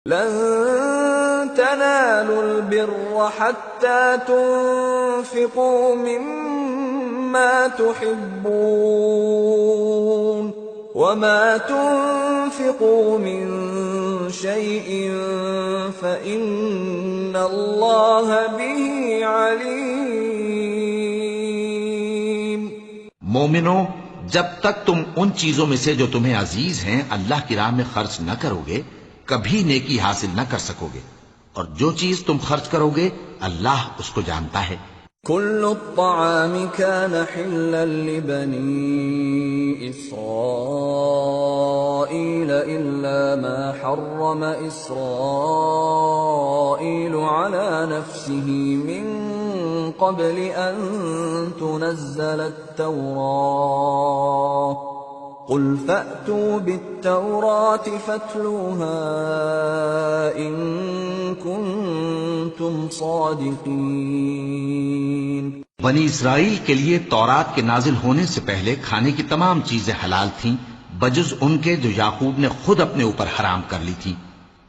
لن تنالوا البر حتى تنفقوا مما تحبون وما تنفقوا من شيء فإن الله به عليم. مومنو، جب تک تم ان چیزوں میں سے جو تمہیں عزیز ہیں اللہ کی راہ میں خرچ نہ کرو گے کبھی نیکی حاصل نہ کر سکو گے، اور جو چیز تم خرچ کرو گے اللہ اس کو جانتا ہے. كل الطعام كان حلا لبني إسرائيل إلا ما حرم إسرائيل على نفسه من قبل أن تنزل التوراة قل فأتوا بالتوراة فاتلوها إن كنتم صادقين. بنی اسرائیل کے لیے تورات کے نازل ہونے سے پہلے کھانے کی تمام چیزیں حلال تھیں بجز ان کے جو یعقوب نے خود اپنے اوپر حرام کر لی تھی.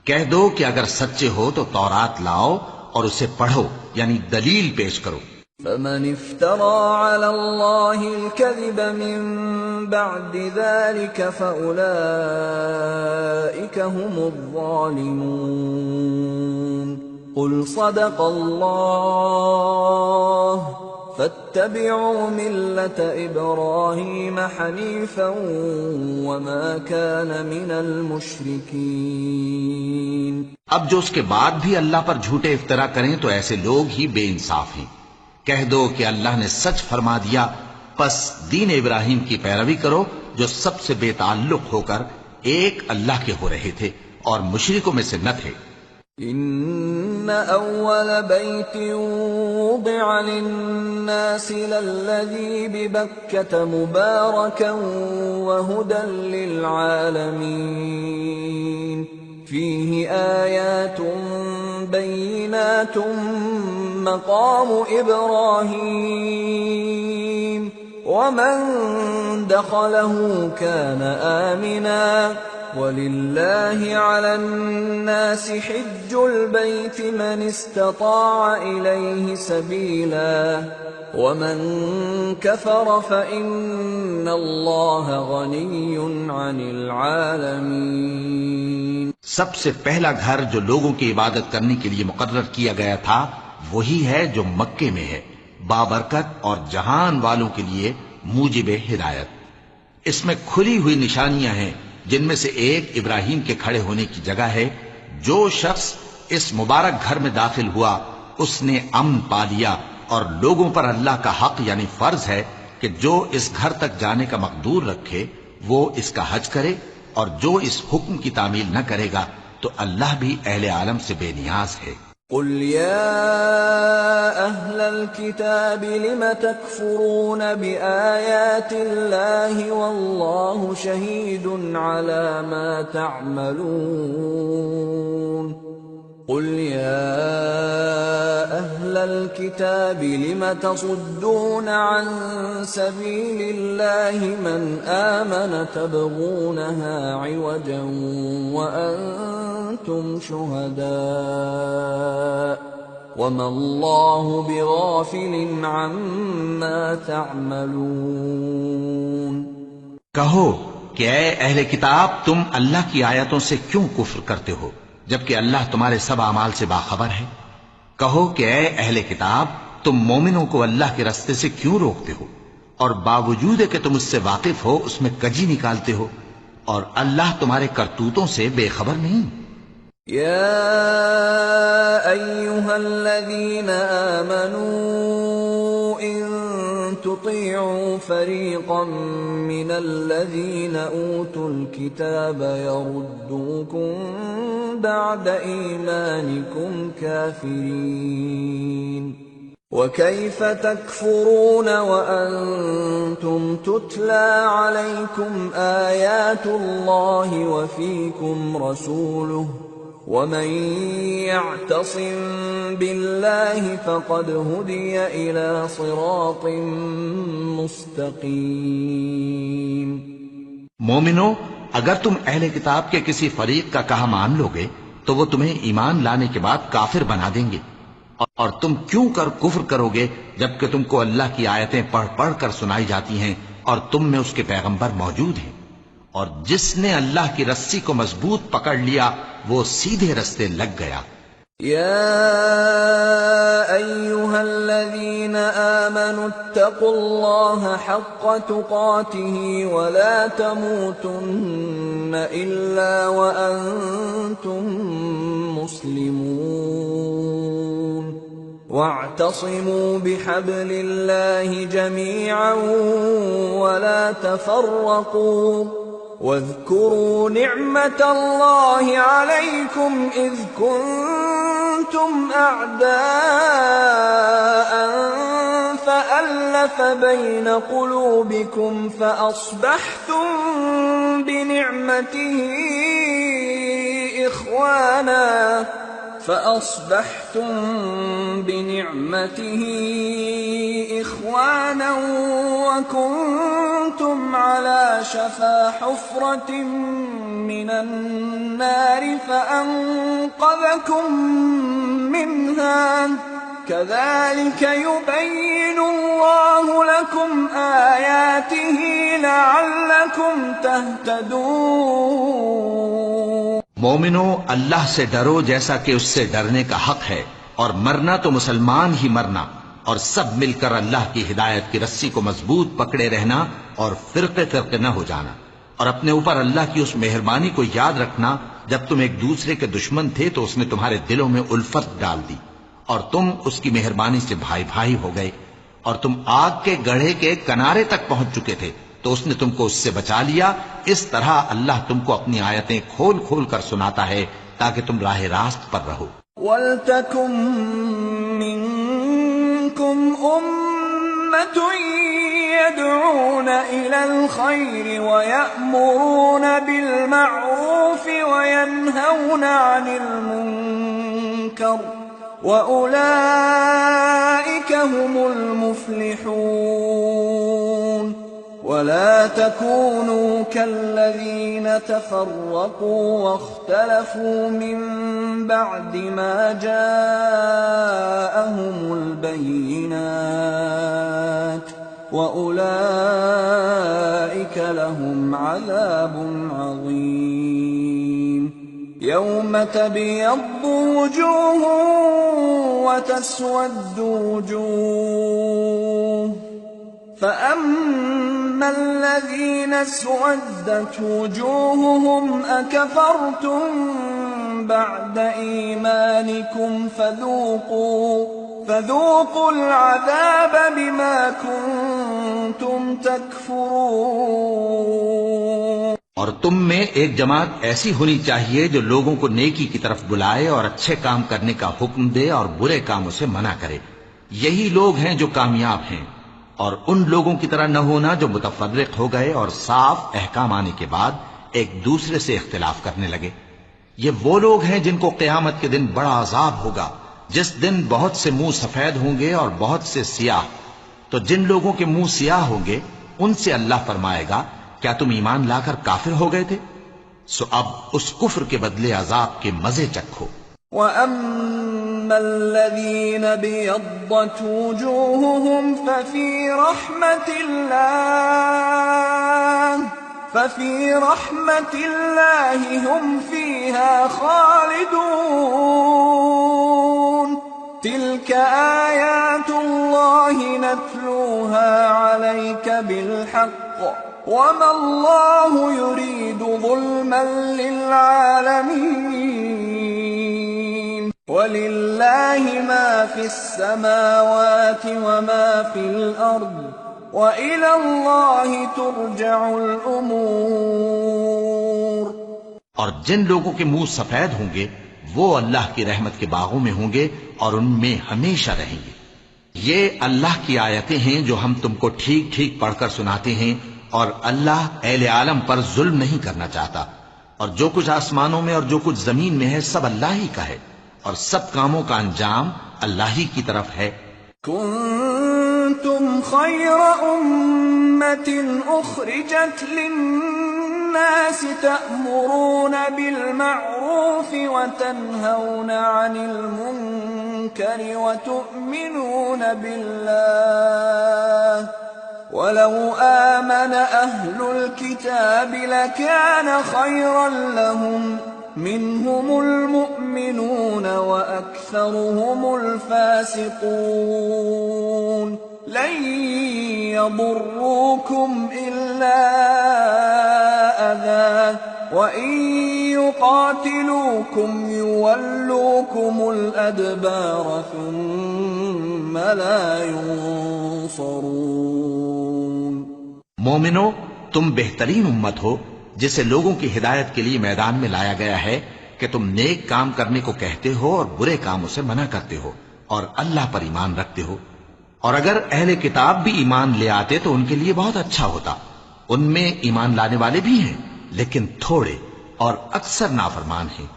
کہہ دو کہ اگر سچے ہو تو تورات لاؤ اور اسے پڑھو، یعنی دلیل پیش کرو. فمن افترى على الله الكذب من بعد ذلك فأولئك هم الظالمون. قل صدق الله فاتبعوا ملة إبراهيم حنيفا وما كان من المشركين. اب جو اس کے بعد بھی اللہ پر جھوٹے افطرا کریں تو ایسے لوگ ہی بے انصاف ہیں. کہہ دو کہ اللہ نے سچ فرما دیا، پس دین ابراہیم کی پیروی کرو جو سب سے بے تعلق ہو کر ایک اللہ کے ہو رہے تھے اور مشرکوں میں سے نہ تھے. ان اول بیت وضع للناس للذی ببکۃ مبارکا وہدى للعالمین فیہ آیات بینات مقام ابراہیم ومن دخلہ كان آمنا وَلِلَّهِ عَلَى النَّاسِ حِجُّ الْبَيْتِ مَنِ اسْتَطَاعَ إِلَيْهِ سَبِيلًا وَمَن كَفَرَ فَإِنَّ اللَّهَ غَنِيٌّ عَنِ الْعَالَمِينَ. سب سے پہلا گھر جو لوگوں کی عبادت کرنے کے لیے مقرر کیا گیا تھا وہی ہے جو مکے میں ہے، بابرکت اور جہان والوں کے لیے موجب ہدایت. اس میں کھلی ہوئی نشانیاں ہیں جن میں سے ایک ابراہیم کے کھڑے ہونے کی جگہ ہے. جو شخص اس مبارک گھر میں داخل ہوا اس نے امن پا لیا، اور لوگوں پر اللہ کا حق یعنی فرض ہے کہ جو اس گھر تک جانے کا مقدور رکھے وہ اس کا حج کرے، اور جو اس حکم کی تعمیل نہ کرے گا تو اللہ بھی اہل عالم سے بے نیاز ہے. قل يا أهل الكتاب لم تكفرون بآيات الله والله شهيد على ما تعملون. قل يا أهل الكتاب لم تصدون عن سبيل الله من آمن تبغونها عوجا وأنتم شهداء وما الله بغافل عما تعملون. کہو کہ اے اہل کتاب تم اللہ کی آیتوں سے کیوں کفر کرتے ہو جبکہ اللہ تمہارے سب اعمال سے باخبر ہے. کہو کہ اے اہل کتاب تم مومنوں کو اللہ کے راستے سے کیوں روکتے ہو، اور باوجود کہ تم اس سے واقف ہو اس میں کجی نکالتے ہو، اور اللہ تمہارے کرتوتوں سے بے خبر نہیں. یا ایھا الذین آمنوا ان تطیعوا فریقا من الذین اوتوا الکتاب یردوکم بعد ایمانکم کافرین وَكَيْفَ تَكْفُرُونَ وَأَنْتُمْ تُتْلَى عَلَيْكُمْ آيَاتُ اللَّهِ وَفِيكُمْ رَسُولُهُ وَمَنْ يَعْتَصِمْ بِاللَّهِ فَقَدْ هُدِيَ إِلَى صِرَاطٍ مُسْتَقِيمٍ. مومنو، اگر تم اہل کتاب کے کسی فریق کا کہا مان لو گے تو وہ تمہیں ایمان لانے کے بعد کافر بنا دیں گے، اور تم کیوں کر کفر کرو گے جبکہ تم کو اللہ کی آیتیں پڑھ پڑھ کر سنائی جاتی ہیں اور تم میں اس کے پیغمبر موجود ہیں؟ اور جس نے اللہ کی رسی کو مضبوط پکڑ لیا وہ سیدھے رستے لگ گیا۔ يا أيها الذين آمنوا اتقوا الله حق تقاته ولا تموتن إلا وأنتم مسلمون واعتصموا بحبل الله جميعا ولا تفرقوا واذكروا نعمة الله عليكم إذ كنتم أعداء فألف بين قلوبكم فأصبحتم بنعمته إخوانا وكنتم على شفا حفرة من النار فأنقذكم منها كذلك يبين الله لكم آياته لعلكم تهتدون۔ مومنو، اللہ سے ڈرو جیسا کہ اس سے ڈرنے کا حق ہے، اور مرنا تو مسلمان ہی مرنا، اور سب مل کر اللہ کی ہدایت کی رسی کو مضبوط پکڑے رہنا اور فرقے فرقے نہ ہو جانا، اور اپنے اوپر اللہ کی اس مہربانی کو یاد رکھنا جب تم ایک دوسرے کے دشمن تھے تو اس نے تمہارے دلوں میں الفت ڈال دی اور تم اس کی مہربانی سے بھائی بھائی ہو گئے، اور تم آگ کے گڑھے کے کنارے تک پہنچ چکے تھے تو اس نے تم کو اس سے بچا لیا۔ اس طرح اللہ تم کو اپنی آیتیں کھول کھول کر سناتا ہے تاکہ تم راہ راست پر رہو۔ وَلْتَكُن مِّنكُمْ أُمَّةٌ يَدْعُونَ إِلَى الْخَيْرِ وَيَأْمُرُونَ بِالْمَعْرُوفِ وَيَنْهَوْنَ عَنِ الْمُنكَرِ وَأُولَئِكَ هُمُ الْمُفْلِحُونَ۔ وَلَا تَكُونُوا كَالَّذِينَ تَفَرَّقُوا وَاخْتَلَفُوا مِن بَعْدِ مَا جَاءَهُمُ الْبَيِّنَاتُ وَأُولَئِكَ لَهُمْ عَذَابٌ عَظِيمٌ۔ يَوْمَ تَبْيَضُّ وُجُوهٌ وَتَسْوَدُّ وُجُوهٌ فَأَمَّا الَّذِينَ اسْوَدَّتْ وُجُوهُهُمْ أَكَفَرْتُمْ بَعْدَ إِيمَانِكُمْ فَذُوقُوا الْعَذَابَ بِمَا كُنتُمْ تَكْفُرُونَ۔ اور تم میں ایک جماعت ایسی ہونی چاہیے جو لوگوں کو نیکی کی طرف بلائے اور اچھے کام کرنے کا حکم دے اور برے کاموں سے منع کرے، یہی لوگ ہیں جو کامیاب ہیں۔ اور ان لوگوں کی طرح نہ ہونا جو متفرق ہو گئے اور صاف احکام آنے کے بعد ایک دوسرے سے اختلاف کرنے لگے۔ یہ وہ لوگ ہیں جن کو قیامت کے دن بڑا عذاب ہوگا، جس دن بہت سے منہ سفید ہوں گے اور بہت سے سیاہ۔ تو جن لوگوں کے منہ سیاہ ہوں گے ان سے اللہ فرمائے گا، کیا تم ایمان لا کر کافر ہو گئے تھے؟ سو اب اس کفر کے بدلے عذاب کے مزے چکھو۔ وَأَمَّا الَّذِينَ بِيَضَّتْ وُجُوهُهُمْ فَفِي رَحْمَةِ اللَّهِ هُمْ فِيهَا خَالِدُونَ۔ تِلْكَ آيَاتُ اللَّهِ نَتْلُوهَا عَلَيْكَ بِالْحَقِّ وَمَا اللَّهُ يُرِيدُ ظُلْمًا لِّلْعَالَمِينَ۔ وَلِلَّهِ مَا فِي السَّمَاوَاتِ وَمَا فِي الْأَرْضِ وَإِلَى اللَّهِ تُرْجَعُ الْأُمُورُ۔ اور جن لوگوں کے منہ سفید ہوں گے وہ اللہ کی رحمت کے باغوں میں ہوں گے اور ان میں ہمیشہ رہیں گے۔ یہ اللہ کی آیتیں ہیں جو ہم تم کو ٹھیک ٹھیک پڑھ کر سناتے ہیں، اور اللہ اہل عالم پر ظلم نہیں کرنا چاہتا، اور جو کچھ آسمانوں میں اور جو کچھ زمین میں ہے سب اللہ ہی کا ہے، اور سب کاموں کا انجام اللہ ہی کی طرف ہے۔ كنتم خير أمة أخرجت للناس الناس تأمرون بالمعروف وتنهون عن المنكر وتؤمنون بالله ولو آمن أهل الكتاب لكان خيرا لهم منهم المؤمنون وأكثرهم الفاسقون لن يضروكم إلا أذى وإن يقاتلوكم يولوكم الأدبار ثم لا ينصرون. مومنو، تم بہترین امت ہو جسے لوگوں کی ہدایت کے لیے میدان میں لایا گیا ہے کہ تم نیک کام کرنے کو کہتے ہو اور برے کاموں سے منع کرتے ہو اور اللہ پر ایمان رکھتے ہو. اور اگر اہل کتاب بھی ایمان لے آتے تو ان کے لیے بہت اچھا ہوتا. ان میں ایمان لانے والے بھی ہیں لیکن تھوڑے اور اکثر نافرمان ہیں.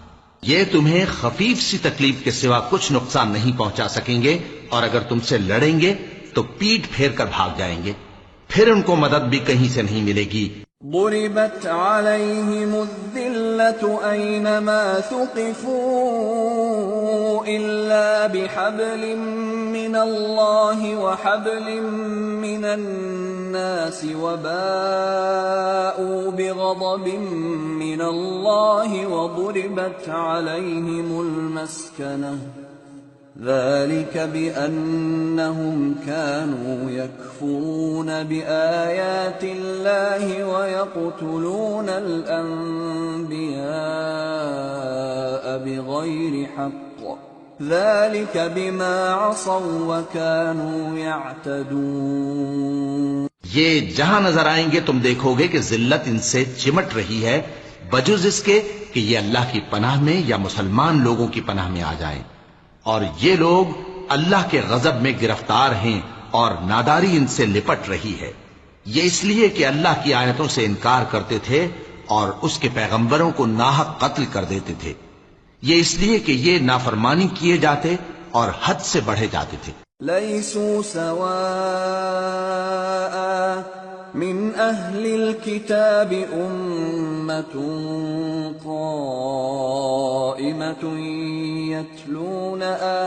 یہ تمہیں خفیف سی تکلیف کے سوا کچھ نقصان نہیں پہنچا سکیں گے، اور اگر تم سے لڑیں گے تو پیٹ پھیر کر بھاگ جائیں گے، پھر ان کو مدد بھی کہیں سے نہیں ملے گی. ضربت عليهم الذلة أينما ثقفوا إلا بحبل من الله وحبل من الناس وباءوا بغضب من الله وضربت عليهم المسكنة ذلك بأنهم كانوا يكفرون بآيات الله ويقتلون الأنبياء بغير حق ذلك بما عصوا وكانوا يعتدون. یہ جہاں نظر آئیں گے تم دیکھو گے کہ ذلت ان سے چمٹ رہی ہے بجز اس کے کہ یہ اللہ کی پناہ میں یا مسلمان لوگوں کی پناہ میں آ جائیں. اور یہ لوگ اللہ کے غضب میں گرفتار ہیں اور ناداری ان سے لپٹ رہی ہے. یہ اس لیے کہ اللہ کی آیتوں سے انکار کرتے تھے اور اس کے پیغمبروں کو ناحق قتل کر دیتے تھے. یہ اس لیے کہ یہ نافرمانی کیے جاتے اور حد سے بڑھے جاتے تھے. لیسوا سواء من أهل الكتاب أمة قائمة يتلون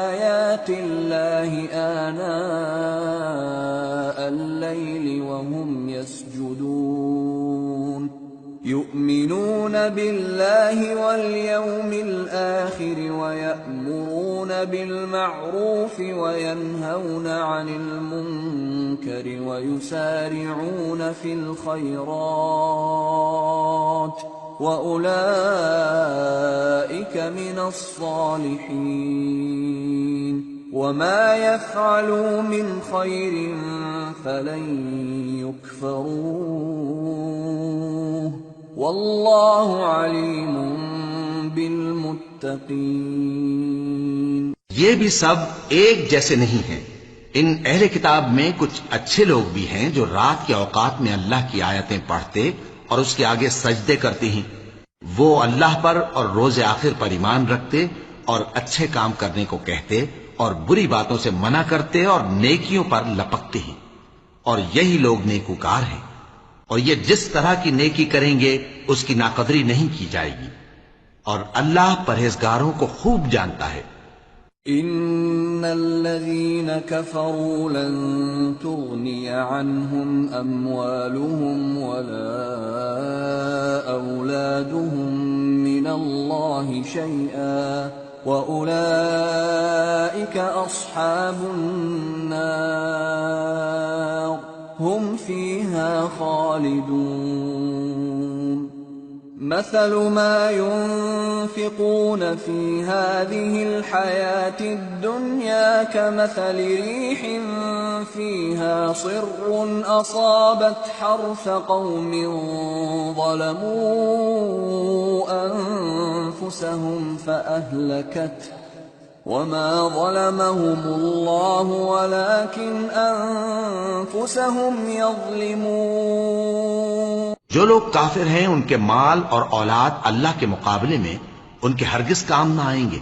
آيات الله آناء الليل وهم يسجدون يؤمنون بالله واليوم الآخر ويأمرون بالمعروف وينهون عن المنكر ويسارعون في الخيرات وأولئك من الصالحين وما يفعلوا من خير فلن يكفروه واللہ علیم بالمتقین. یہ بھی سب ایک جیسے نہیں ہیں. ان اہل کتاب میں کچھ اچھے لوگ بھی ہیں جو رات کے اوقات میں اللہ کی آیتیں پڑھتے اور اس کے آگے سجدے کرتے ہیں. وہ اللہ پر اور روز آخر پر ایمان رکھتے اور اچھے کام کرنے کو کہتے اور بری باتوں سے منع کرتے اور نیکیوں پر لپکتے ہیں، اور یہی لوگ نیکوکار ہیں. اور یہ جس طرح کی نیکی کریں گے اس کی ناقدری نہیں کی جائے گی، اور اللہ پرہیزگاروں کو خوب جانتا ہے. ان الذين كفروا لن تغني عنهم اموالهم ولا اولادهم من الله شيئا واولئك اصحاب النار هم فيها خالدون. مثل ما ينفقون في هذه الحياة الدنيا كمثل ريح فيها صر أصابت حرث قوم ظلموا أنفسهم فأهلكته وما ظلمهم الله ولكن أنفسهم يظلمون. جو لوگ کافر ہیں ان کے مال اور اولاد اللہ کے مقابلے میں ان کے ہرگز کام نہ آئیں گے،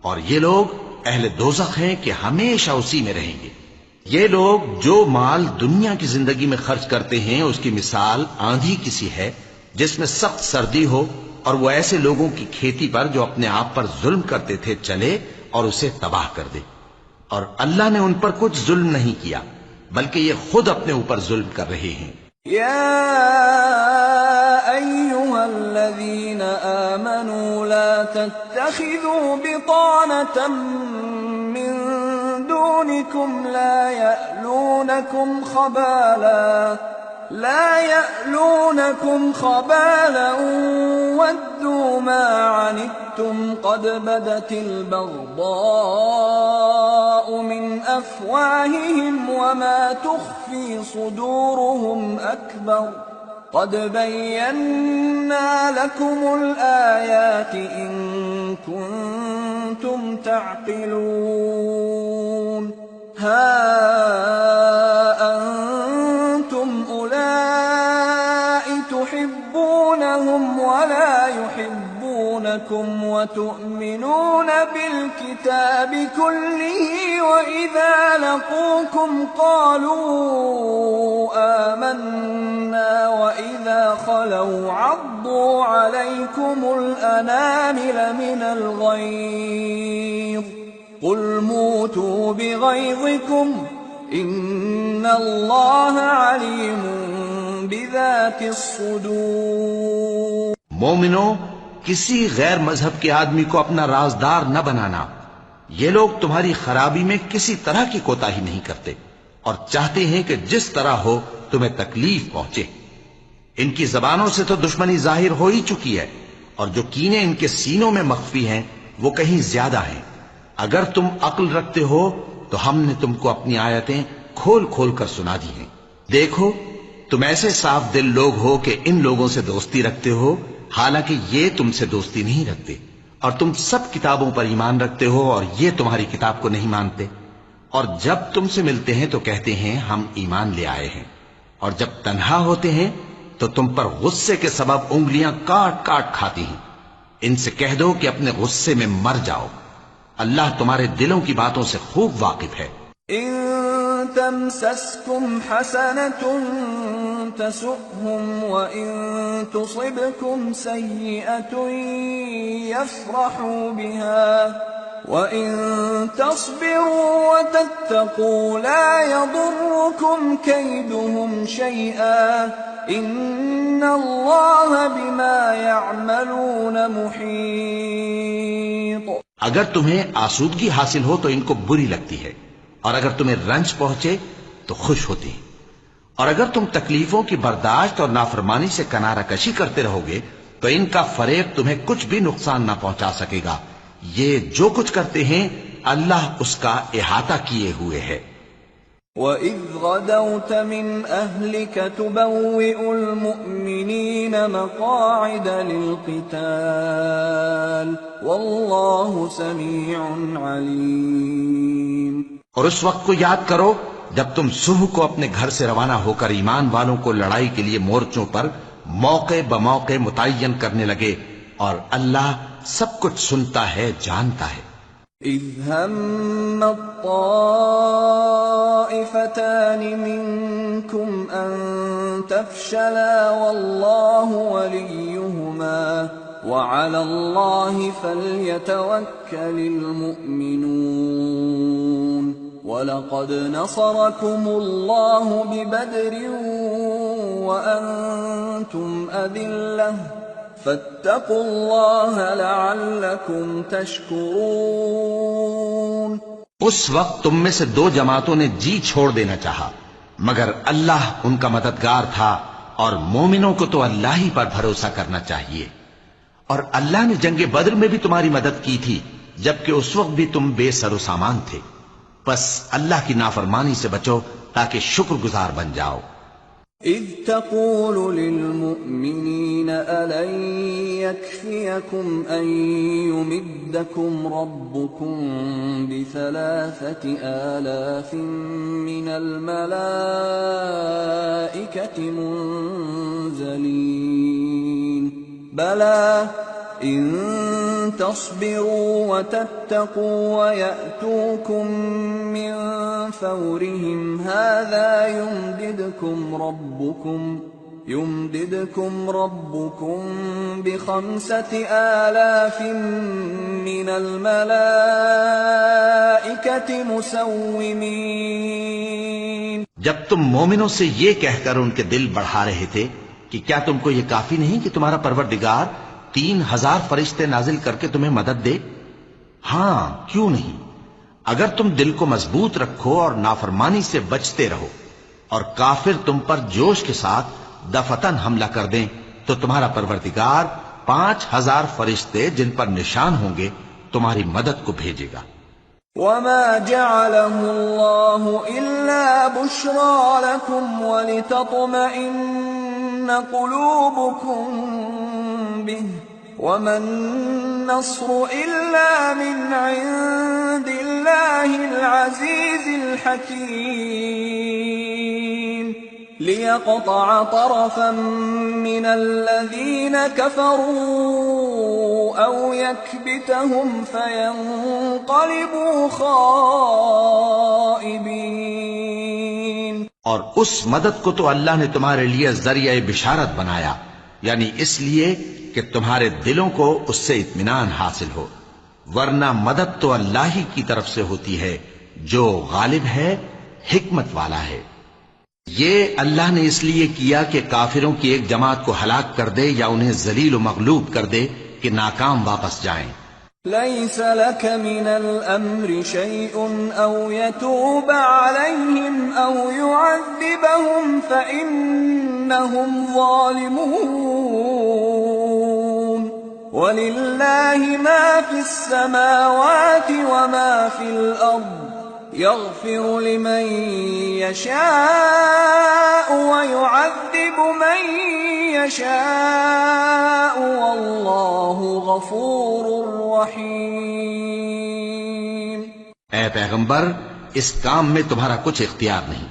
اور یہ لوگ اہل دوزخ ہیں کہ ہمیشہ اسی میں رہیں گے. یہ لوگ جو مال دنیا کی زندگی میں خرچ کرتے ہیں اس کی مثال آندھی کسی ہے جس میں سخت سردی ہو اور وہ ایسے لوگوں کی کھیتی پر جو اپنے آپ پر ظلم کرتے تھے چلے اور اسے تباہ کر دے. اور اللہ نے ان پر کچھ ظلم نہیں کیا بلکہ یہ خود اپنے اوپر ظلم کر رہے ہیں. يا أيها الذين آمنوا لا تتخذوا بطانة من دونكم لا يألونكم خبالا ودوا ما عنتم قد بدت البغضاء من أفواههم وما تخفي صدورهم أكبر قد بينا لكم الآيات إن كنتم تعقلون ها أنتم أولئك تحبونهم ولا يحبونكم وتؤمنون بالكتاب كله وإذا لقوكم قالوا آمنا وإذا خلوا عضوا عليكم الأنامل من الغيظ قل موتوا بغيظكم إن الله عليم بذات الصدور. مومنو، کسی غیر مذہب کے آدمی کو اپنا رازدار نہ بنانا. یہ لوگ تمہاری خرابی میں کسی طرح کی کوتاہی نہیں کرتے اور چاہتے ہیں کہ جس طرح ہو تمہیں تکلیف پہنچے. ان کی زبانوں سے تو دشمنی ظاہر ہو ہی چکی ہے اور جو کینے ان کے سینوں میں مخفی ہیں وہ کہیں زیادہ ہیں. اگر تم عقل رکھتے ہو تو ہم نے تم کو اپنی آیتیں کھول کھول کر سنا دی ہیں. دیکھو تم ایسے صاف دل لوگ ہو کہ ان لوگوں سے دوستی رکھتے ہو حالانکہ یہ تم سے دوستی نہیں رکھتے، اور تم سب کتابوں پر ایمان رکھتے ہو اور یہ تمہاری کتاب کو نہیں مانتے. اور جب تم سے ملتے ہیں تو کہتے ہیں ہم ایمان لے آئے ہیں، اور جب تنہا ہوتے ہیں تو تم پر غصے کے سبب انگلیاں کاٹ کاٹ کھاتی ہیں. ان سے کہہ دو کہ اپنے غصے میں مر جاؤ. اللہ تمہارے دلوں کی باتوں سے خوب واقف ہے. إن تمسسكم حسنة تسؤهم وإن تصبكم سيئة يفرحوا بها وإن تصبروا وتتقوا لا يضركم كيدهم شيئا إن الله بما يعملون محيط. اگر تمہیں آسودگی حاصل ہو تو ان کو بری لگتی ہے، اور اگر تمہیں رنج پہنچے تو خوش ہوتی ہے. اور اگر تم تکلیفوں کی برداشت اور نافرمانی سے کنارہ کشی کرتے رہو گے تو ان کا فریب تمہیں کچھ بھی نقصان نہ پہنچا سکے گا. یہ جو کچھ کرتے ہیں اللہ اس کا احاطہ کیے ہوئے ہے. وَإِذْ غَدَوْتَ مِنْ أَهْلِكَ تُبَوِّئُ الْمُؤْمِنِينَ مَقَاعِدَ لِلْقِتَالِ وَاللَّهُ سَمِيعٌ عَلِيمٌ. اور اس وقت کو یاد کرو جب تم صبح کو اپنے گھر سے روانہ ہو کر ایمان والوں کو لڑائی کے لیے مورچوں پر موقع بموقع متعین کرنے لگے، اور اللہ سب کچھ سنتا ہے، جانتا ہے. إِذْ هَمَّ الطَّائِفَتَانِ مِنكُمْ أَن تَفْشَلَا وَاللَّهُ وَلِيُّهُمَا وَعَلَى اللَّهِ فَلْيَتَوَكَّلِ الْمُؤْمِنُونَ. وَلَقَدْ نَصَرَكُمُ اللَّهُ بِبَدْرٍ وَأَنْتُمْ أَذِلَّةٌ فَاتَّقُوا اللَّهَ لَعَلَّكُمْ تَشْكُرُونَ. اس وقت تم میں سے دو جماعتوں نے جی چھوڑ دینا چاہا، مگر اللہ ان کا مددگار تھا، اور مومنوں کو تو اللہ ہی پر بھروسہ کرنا چاہیے. اور اللہ نے جنگ بدر میں بھی تمہاری مدد کی تھی جبکہ اس وقت بھی تم بے سر و سامان تھے. بس اللہ کی نافرمانی سے بچو تاکہ شکر گزار بن جاؤ. إِذْ تَقُولُ لِلْمُؤْمِنِينَ أَلَنْ يَكْفِيَكُمْ أَنْ يُمِدَّكُمْ رَبُّكُمْ ب3,000 مِّنَ الْمَلَائِكَةِ مُنْزَلِينَ بَلَى إِن تَصْبِرُوا وَتَتَّقُوا وَيَأْتُوكُم مِّن فَوْرِهِمْ هَٰذَا يُمْدِدْكُمْ رَبُّكُم يمددكم ربكم ب5,000 من الملائكة مسومين. جب تم مومنوں سے یہ کہہ کر ان کے دل بڑھا رہے تھے کہ کیا تم کو یہ کافی نہیں کہ تمہارا پروردگار 3,000 فرشتے نازل کر کے تمہیں مدد دے؟ ہاں، کیوں نہیں؟ اگر تم دل کو مضبوط رکھو اور نافرمانی سے بچتے رہو اور کافر تم پر جوش کے ساتھ دفتن حملہ کر دیں تو تمہارا پروردگار 5,000 فرشتے جن پر نشان ہوں گے تمہاری مدد کو بھیجے گا. وما جعله الله إلا بشرى لكم ولتطمئن قلوبكم به وما النصر إلا من عند الله العزيز الحكيم ليقطع طرفا من الذين كفروا أو يكبتهم فينقلبوا خائبين. اور اس مدد کو تو اللہ نے تمہارے لیے ذریعہ بشارت بنایا، یعنی اس لیے کہ تمہارے دلوں کو اس سے اطمینان حاصل ہو، ورنہ مدد تو اللہ ہی کی طرف سے ہوتی ہے جو غالب ہے، حکمت والا ہے. یہ اللہ نے اس لیے کیا کہ کافروں کی ایک جماعت کو ہلاک کر دے یا انہیں ذلیل و مغلوب کر دے کہ ناکام واپس جائیں. ليس لك من الأمر شيء أو يتوب عليهم أو يعذبهم فإنهم ظالمون. ولله ما في السماوات وما في الأرض يغفر لمن يشاء ويعذب من يشاء والله غفور رحيم. اے پیغمبر، اس کام میں تمہارا کچھ اختیار نہیں.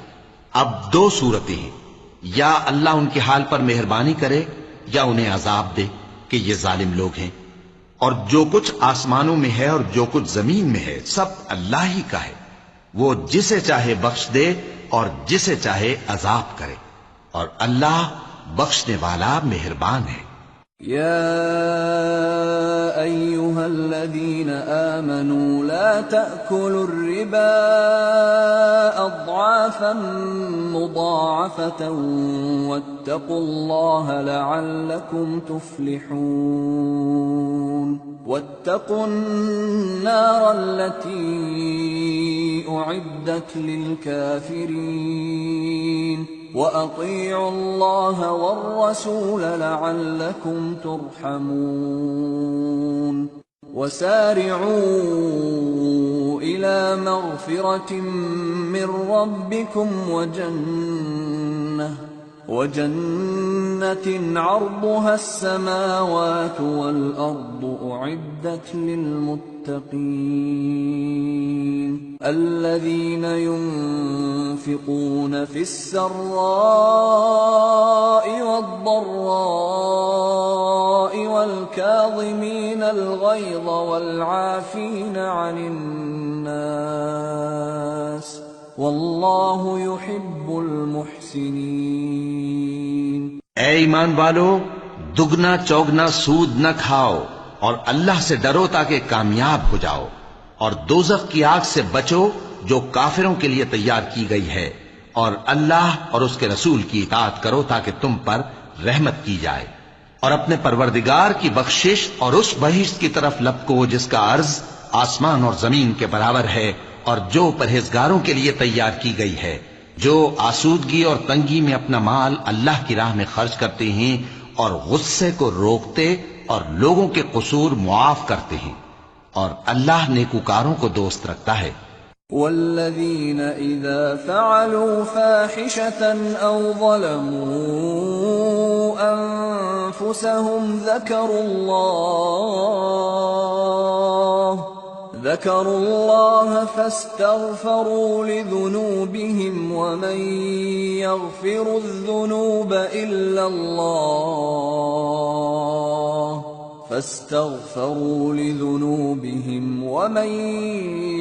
اب 2 صورتیں ہیں، یا اللہ ان کے حال پر مہربانی کرے یا انہیں عذاب دے کہ یہ ظالم لوگ ہیں. اور جو کچھ آسمانوں میں ہے اور جو کچھ زمین میں ہے سب اللہ ہی کا ہے. وہ جسے چاہے بخش دے اور جسے چاہے عذاب کرے، اور اللہ بخشنے والا مہربان ہے. يا أيها الذين آمنوا لا تأكلوا الربا أضعافا مضاعفة واتقوا الله لعلكم تفلحون. واتقوا النار التي أعدت للكافرين وأطيعوا الله والرسول لعلكم ترحمون. وسارعوا إلى مغفرة من ربكم وجنة عرضها السماوات والأرض أعدت للمتقين الذين ينفقون في السراء والضراء والكاظمين الغيظ والعافين عن الناس واللہ يحب المحسنین. اے ایمان والو، دگنا چوگنا سود نہ کھاؤ اور اللہ سے ڈرو تاکہ کامیاب ہو جاؤ، اور دوزخ کی آگ سے بچو جو کافروں کے لیے تیار کی گئی ہے، اور اللہ اور اس کے رسول کی اطاعت کرو تاکہ تم پر رحمت کی جائے، اور اپنے پروردگار کی بخشش اور اس بہشت کی طرف لپکو جس کا عرض آسمان اور زمین کے برابر ہے، اور جو پرہیزگاروں کے لیے تیار کی گئی ہے، جو آسودگی اور تنگی میں اپنا مال اللہ کی راہ میں خرچ کرتے ہیں اور غصے کو روکتے اور لوگوں کے قصور معاف کرتے ہیں، اور اللہ نیکوکاروں کو دوست رکھتا ہے. والذین اذا فعلوا فاحشة او ظلموا انفسهم ذكروا الله فاستغفروا لذنوبهم ومن يغفر الذنوب إلا الله فاستغفروا لذنوبهم ومن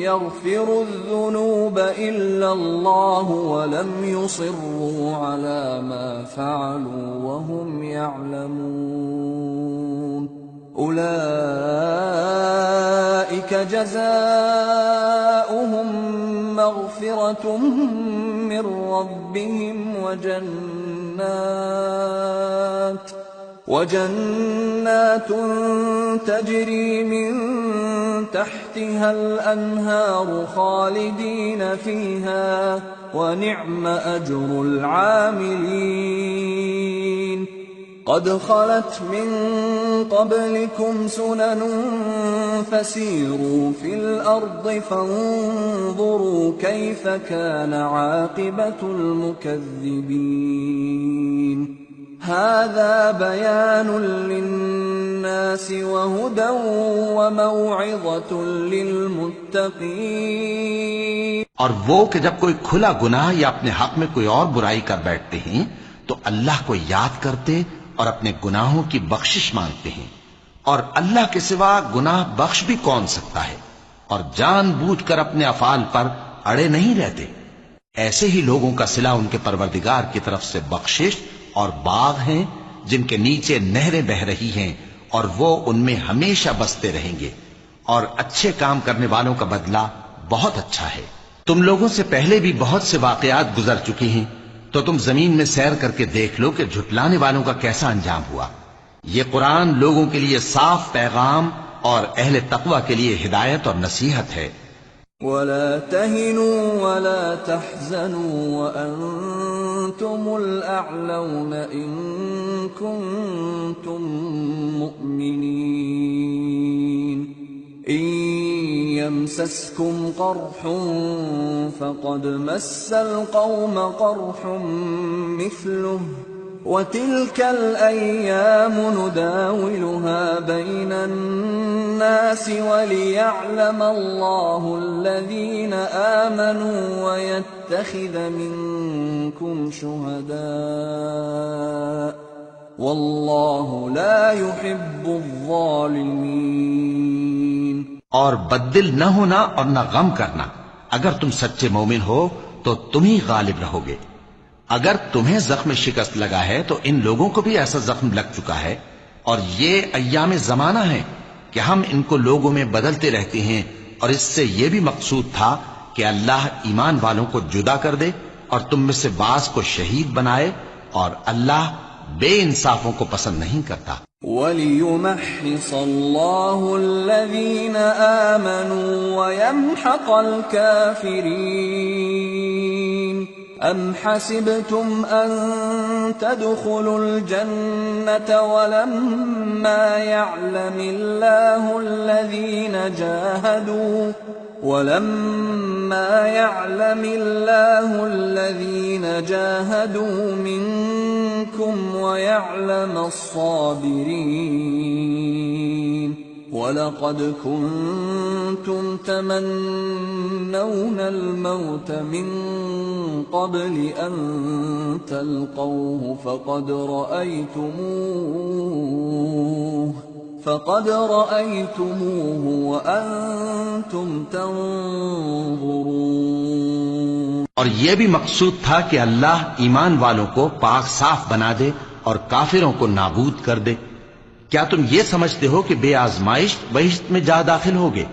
يغفر الذنوب إلا الله ولم يصروا على ما فعلوا وهم يعلمون أولئك جزاؤهم مغفرة من ربهم وجنات تجري من تحتها الأنهار خالدين فيها ونعم أجر العاملين قد خلت من قبلكم سنن فسيروا في الأرض فانظروا كيف كان عاقبة المكذبين هذا بيان للناس وهدى وموعظة للمتقين۔ اور وہ کہ جب کوئی کھلا گناہ یا اپنے حق میں کوئی اور برائی کر بیٹھتے ہیں تو اللہ کو یاد کرتے اور اپنے گناہوں کی بخشش مانگتے ہیں، اور اللہ کے سوا گناہ بخش بھی کون سکتا ہے، اور جان بوجھ کر اپنے افعال پر اڑے نہیں رہتے۔ ایسے ہی لوگوں کا صلہ ان کے پروردگار کی طرف سے بخشش اور باغ ہیں جن کے نیچے نہریں بہ رہی ہیں اور وہ ان میں ہمیشہ بستے رہیں گے، اور اچھے کام کرنے والوں کا بدلہ بہت اچھا ہے۔ تم لوگوں سے پہلے بھی بہت سے واقعات گزر چکی ہیں، تو تم زمین میں سیر کر کے دیکھ لو کہ جھٹلانے والوں کا کیسا انجام ہوا۔ یہ قرآن لوگوں کے لیے صاف پیغام اور اہل تقوی کے لیے ہدایت اور نصیحت ہے۔ ولا تهنوا ولا تحزنوا وأنتم الأعلون إن كنتم مؤمنين إن يمسسكم قرح فقد مس القوم قرح مثله وتلك الأيام نداولها بين الناس وليعلم الله الذين آمنوا ويتخذ منكم شهداء والله لا يحب الظالمين۔ اور بددل نہ ہونا اور نہ غم کرنا، اگر تم سچے مومن ہو تو تم ہی غالب رہو گے۔ اگر تمہیں زخم شکست لگا ہے تو ان لوگوں کو بھی ایسا زخم لگ چکا ہے، اور یہ ایام زمانہ ہے کہ ہم ان کو لوگوں میں بدلتے رہتے ہیں، اور اس سے یہ بھی مقصود تھا کہ اللہ ایمان والوں کو جدا کر دے اور تم میں سے بعض کو شہید بنائے، اور اللہ بے انصافوں کو پسند نہیں کرتا۔ وَلِيُمَحِّصَ اللَّهُ الَّذِينَ آمَنُوا وَيَمْحَقَ الْكَافِرِينَ أَمْ حَسِبْتُمْ أَن تَدْخُلُوا الْجَنَّةَ وَلَمَّا يَعْلَمِ اللَّهُ الَّذِينَ جَاهَدُوا مِنكُمْ وَيَعْلَمَ الصَّابِرِينَ وَلَقَدْ كُنتُمْ تَمَنَّوْنَ الْمَوْتَ مِنْ قَبْلِ أَنْ تَلْقَوْهُ فَقَدْ رَأَيْتُمُوهُ وَأَنْتُمْ تَنْظُرُونَ۔ اور یہ بھی مقصود تھا کہ اللہ ایمان والوں کو پاک صاف بنا دے اور کافروں کو نابود کر دے۔ کیا تم یہ سمجھتے ہو کہ بے آزمائش بہشت میں جا داخل ہوگے؟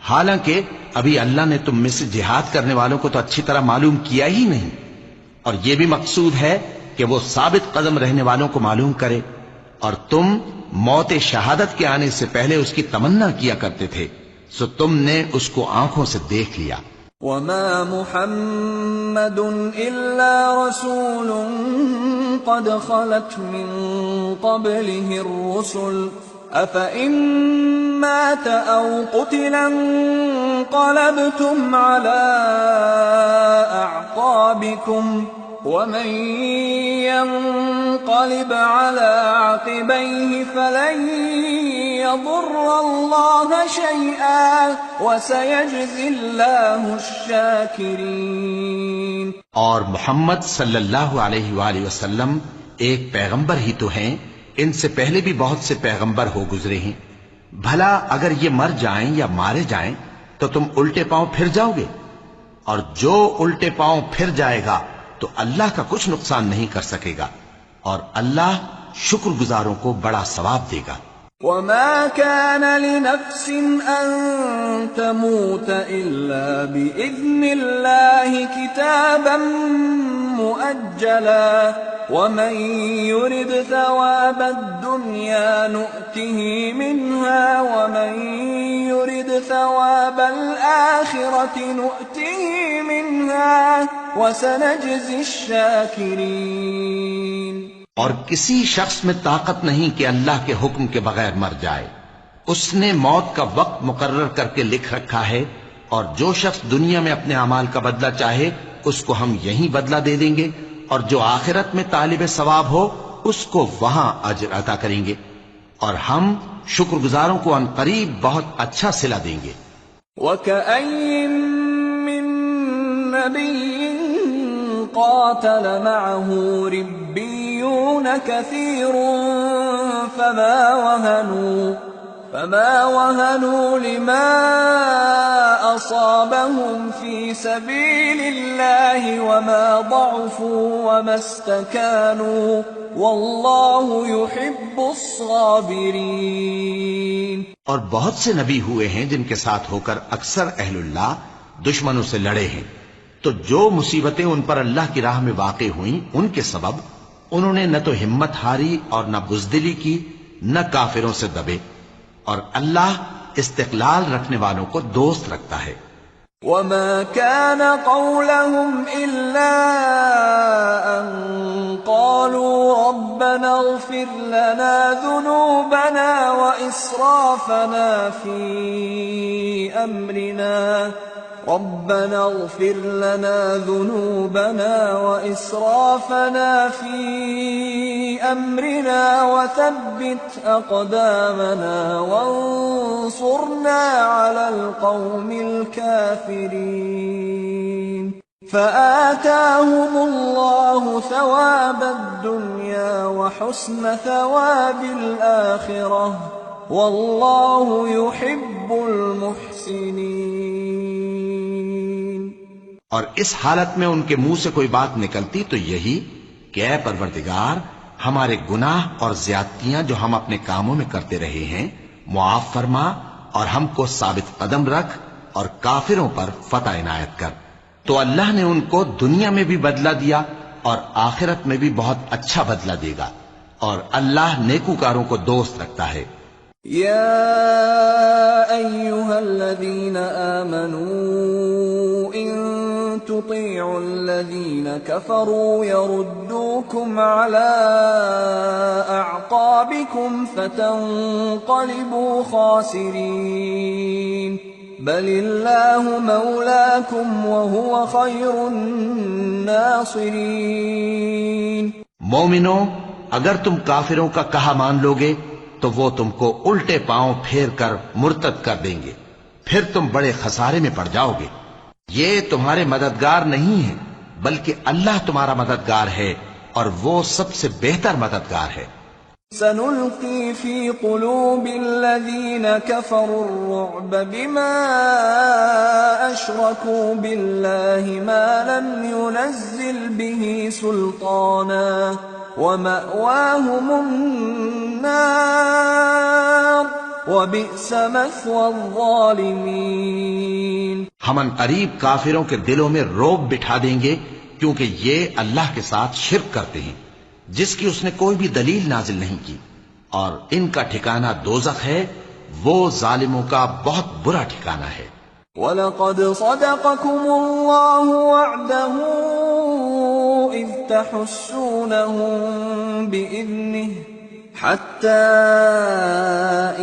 حالانکہ ابھی اللہ نے تم میں سے جہاد کرنے والوں کو تو اچھی طرح معلوم کیا ہی نہیں، اور یہ بھی مقصود ہے کہ وہ ثابت قدم رہنے والوں کو معلوم کرے، اور تم موت شہادت کے آنے سے پہلے اس کی تمنا کیا کرتے تھے، سو تم نے اس کو آنکھوں سے دیکھ لیا۔ وَمَا مُحَمَّدٌ إِلَّا رَسُولٌ قَدْ خَلَتْ مِن قَبْلِهِ الرُّسُلُ أَفَإِن مَّاتَ أَوْ قُتِلَ انقَلَبْتُمْ عَلَىٰ أَعْقَابِكُمْ وَمَن يَنقَلِبْ عَلَىٰ عَقِبَيْهِ فَلَن يَضُرَّ اللَّهَ شَيْئًا وَسَيَجْزِي اللَّهُ الشَّاكِرِينَ۔ اور محمد صلی اللہ علیہ وآلہ وسلم ایک پیغمبر ہی تو ہیں، ان سے پہلے بھی بہت سے پیغمبر ہو گزرے ہیں، بھلا اگر یہ مر جائیں یا مارے جائیں تو تم الٹے پاؤں پھر جاؤ گے؟ اور جو الٹے پاؤں پھر جائے گا تو اللہ کا کچھ نقصان نہیں کر سکے گا، اور اللہ شکر گزاروں کو بڑا ثواب دے گا۔ وما كان لنفس أن تموت إلا بإذن الله كتابا مؤجلا ومن يرد ثواب الدنيا نؤته منها ومن يرد ثواب الآخرة نؤته منها وسنجزي الشاكرين۔ اور کسی شخص میں طاقت نہیں کہ اللہ کے حکم کے بغیر مر جائے، اس نے موت کا وقت مقرر کر کے لکھ رکھا ہے، اور جو شخص دنیا میں اپنے اعمال کا بدلہ چاہے اس کو ہم یہیں بدلہ دے دیں گے، اور جو آخرت میں طالب ثواب ہو اس کو وہاں اجر عطا کریں گے، اور ہم شکر گزاروں کو عن قریب بہت اچھا صلہ دیں گے۔ وَكَأَيٍّ مِّن نَّبِيٍّ قَاتَلَ مَعَهُ رِبِّيُّونَ كَثِيرٌ فما وهنوا لما أصابهم في سبيل الله وما ضعفوا وما استكانوا والله يحب الصابرين۔ اور بہت سے نبی ہوئے ہیں جن کے ساتھ ہو کر اکثر اہل اللہ دشمنوں سے لڑے ہیں، تو جو مصیبتیں ان پر اللہ کی راہ میں واقع ہوئیں ان کے سبب انہوں نے نہ تو ہمت ہاری اور نہ بزدلی کی، نہ کافروں سے دبے، اور اللہ استقلال رکھنے والوں کو دوست رکھتا ہے۔ وما كان قولهم إلا أن قالوا ربنا اغفر لنا ذنوبنا وإسرافنا في أمرنا ربنا اغفر لنا ذنوبنا وإسرافنا في أمرنا وثبت أقدامنا وانصرنا على القوم الكافرين فآتاهم الله ثواب الدنيا وحسن ثواب الآخرة والله يحب المحسنين۔ اور اس حالت میں ان کے منہ سے کوئی بات نکلتی تو یہی کہ اے پروردگار، ہمارے گناہ اور زیادتیاں جو ہم اپنے کاموں میں کرتے رہے ہیں معاف فرما، اور ہم کو ثابت قدم رکھ اور کافروں پر فتح عنایت کر۔ تو اللہ نے ان کو دنیا میں بھی بدلہ دیا اور آخرت میں بھی بہت اچھا بدلہ دے گا، اور اللہ نیکوکاروں کو دوست رکھتا ہے۔ يا أيها الذين آمنوا إن تطيعوا الذين كفروا يردوكم على أعقابكم فتنقلبوا خاسرين بل الله مولاكم وهو خير الناصرين۔ مومنو، اگر تم کافروں کا کہا مان لو گے تو وہ تم کو الٹے پاؤں پھیر کر مرتد کر دیں گے، پھر تم بڑے خسارے میں پڑ جاؤ گے۔ یہ تمہارے مددگار نہیں ہے بلکہ اللہ تمہارا مددگار ہے، اور وہ سب سے بہتر مددگار ہے۔ سنلقي في قلوب الذين كفروا الرعب بما أشركوا بالله ما لم ينزل به سلطانا ومأواهم النار وبئس مثوى الظالمين۔ ہم ان قریب کافروں کے دلوں میں رعب بٹھا دیں گے، کیونکہ یہ اللہ کے ساتھ شرک کرتے ہیں جس کی اس نے کوئی بھی دلیل نازل نہیں کی، اور ان کا ٹھکانہ دوزخ ہے، وہ ظالموں کا بہت برا ٹھکانہ ہے۔ وَلَقَدْ صَدَقَكُمُ اللَّهُ وَعْدَهُ إِذْ تَحُسُّونَهُم بِإِذْنِهِ حَتَّى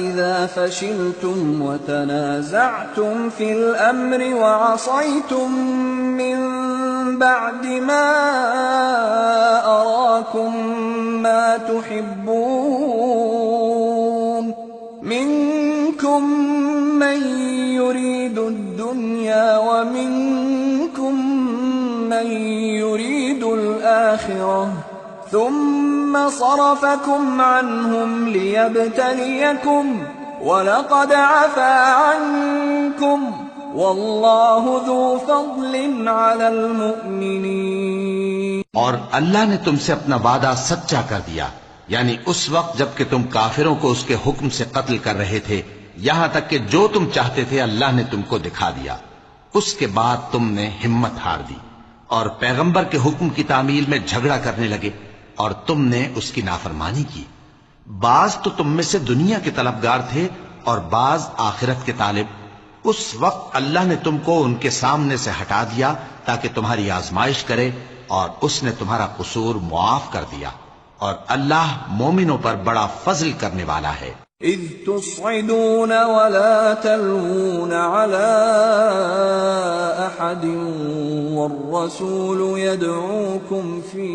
إِذَا فَشِلْتُمْ وَتَنَازَعْتُمْ فِي الْأَمْرِ وَعَصَيْتُمْ مِنْ بَعْدِ مَا أَرَاكُمْ مَا تُحِبُّونَ مِنْكُمْ مَنْ يُرِيدُ الدُّنْيَا وَمِنْكُمْ مَنْ يُرِيدُ الْآخِرَةَ ثُمَّ صرفكم عنهم ليبتليكم وَلَقَدْ عَفَا عَنْكُمْ وَاللَّهُ ذُو فَضْلٍ عَلَى الْمُؤْمِنِينَ۔ اور اللہ نے تم سے اپنا وعدہ سچا کر دیا، یعنی اس وقت جب کہ تم کافروں کو اس کے حکم سے قتل کر رہے تھے، یہاں تک کہ جو تم چاہتے تھے اللہ نے تم کو دکھا دیا۔ اس کے بعد تم نے ہمت ہار دی اور پیغمبر کے حکم کی تعمیل میں جھگڑا کرنے لگے اور تم نے اس کی نافرمانی کی۔ بعض تو تم میں سے دنیا کے طلبگار تھے اور بعض آخرت کے طالب۔ اس وقت اللہ نے تم کو ان کے سامنے سے ہٹا دیا تاکہ تمہاری آزمائش کرے، اور اس نے تمہارا قصور معاف کر دیا، اور اللہ مومنوں پر بڑا فضل کرنے والا ہے۔ اذ تصعدون ولا تلوون على احد والرسول يدعوكم في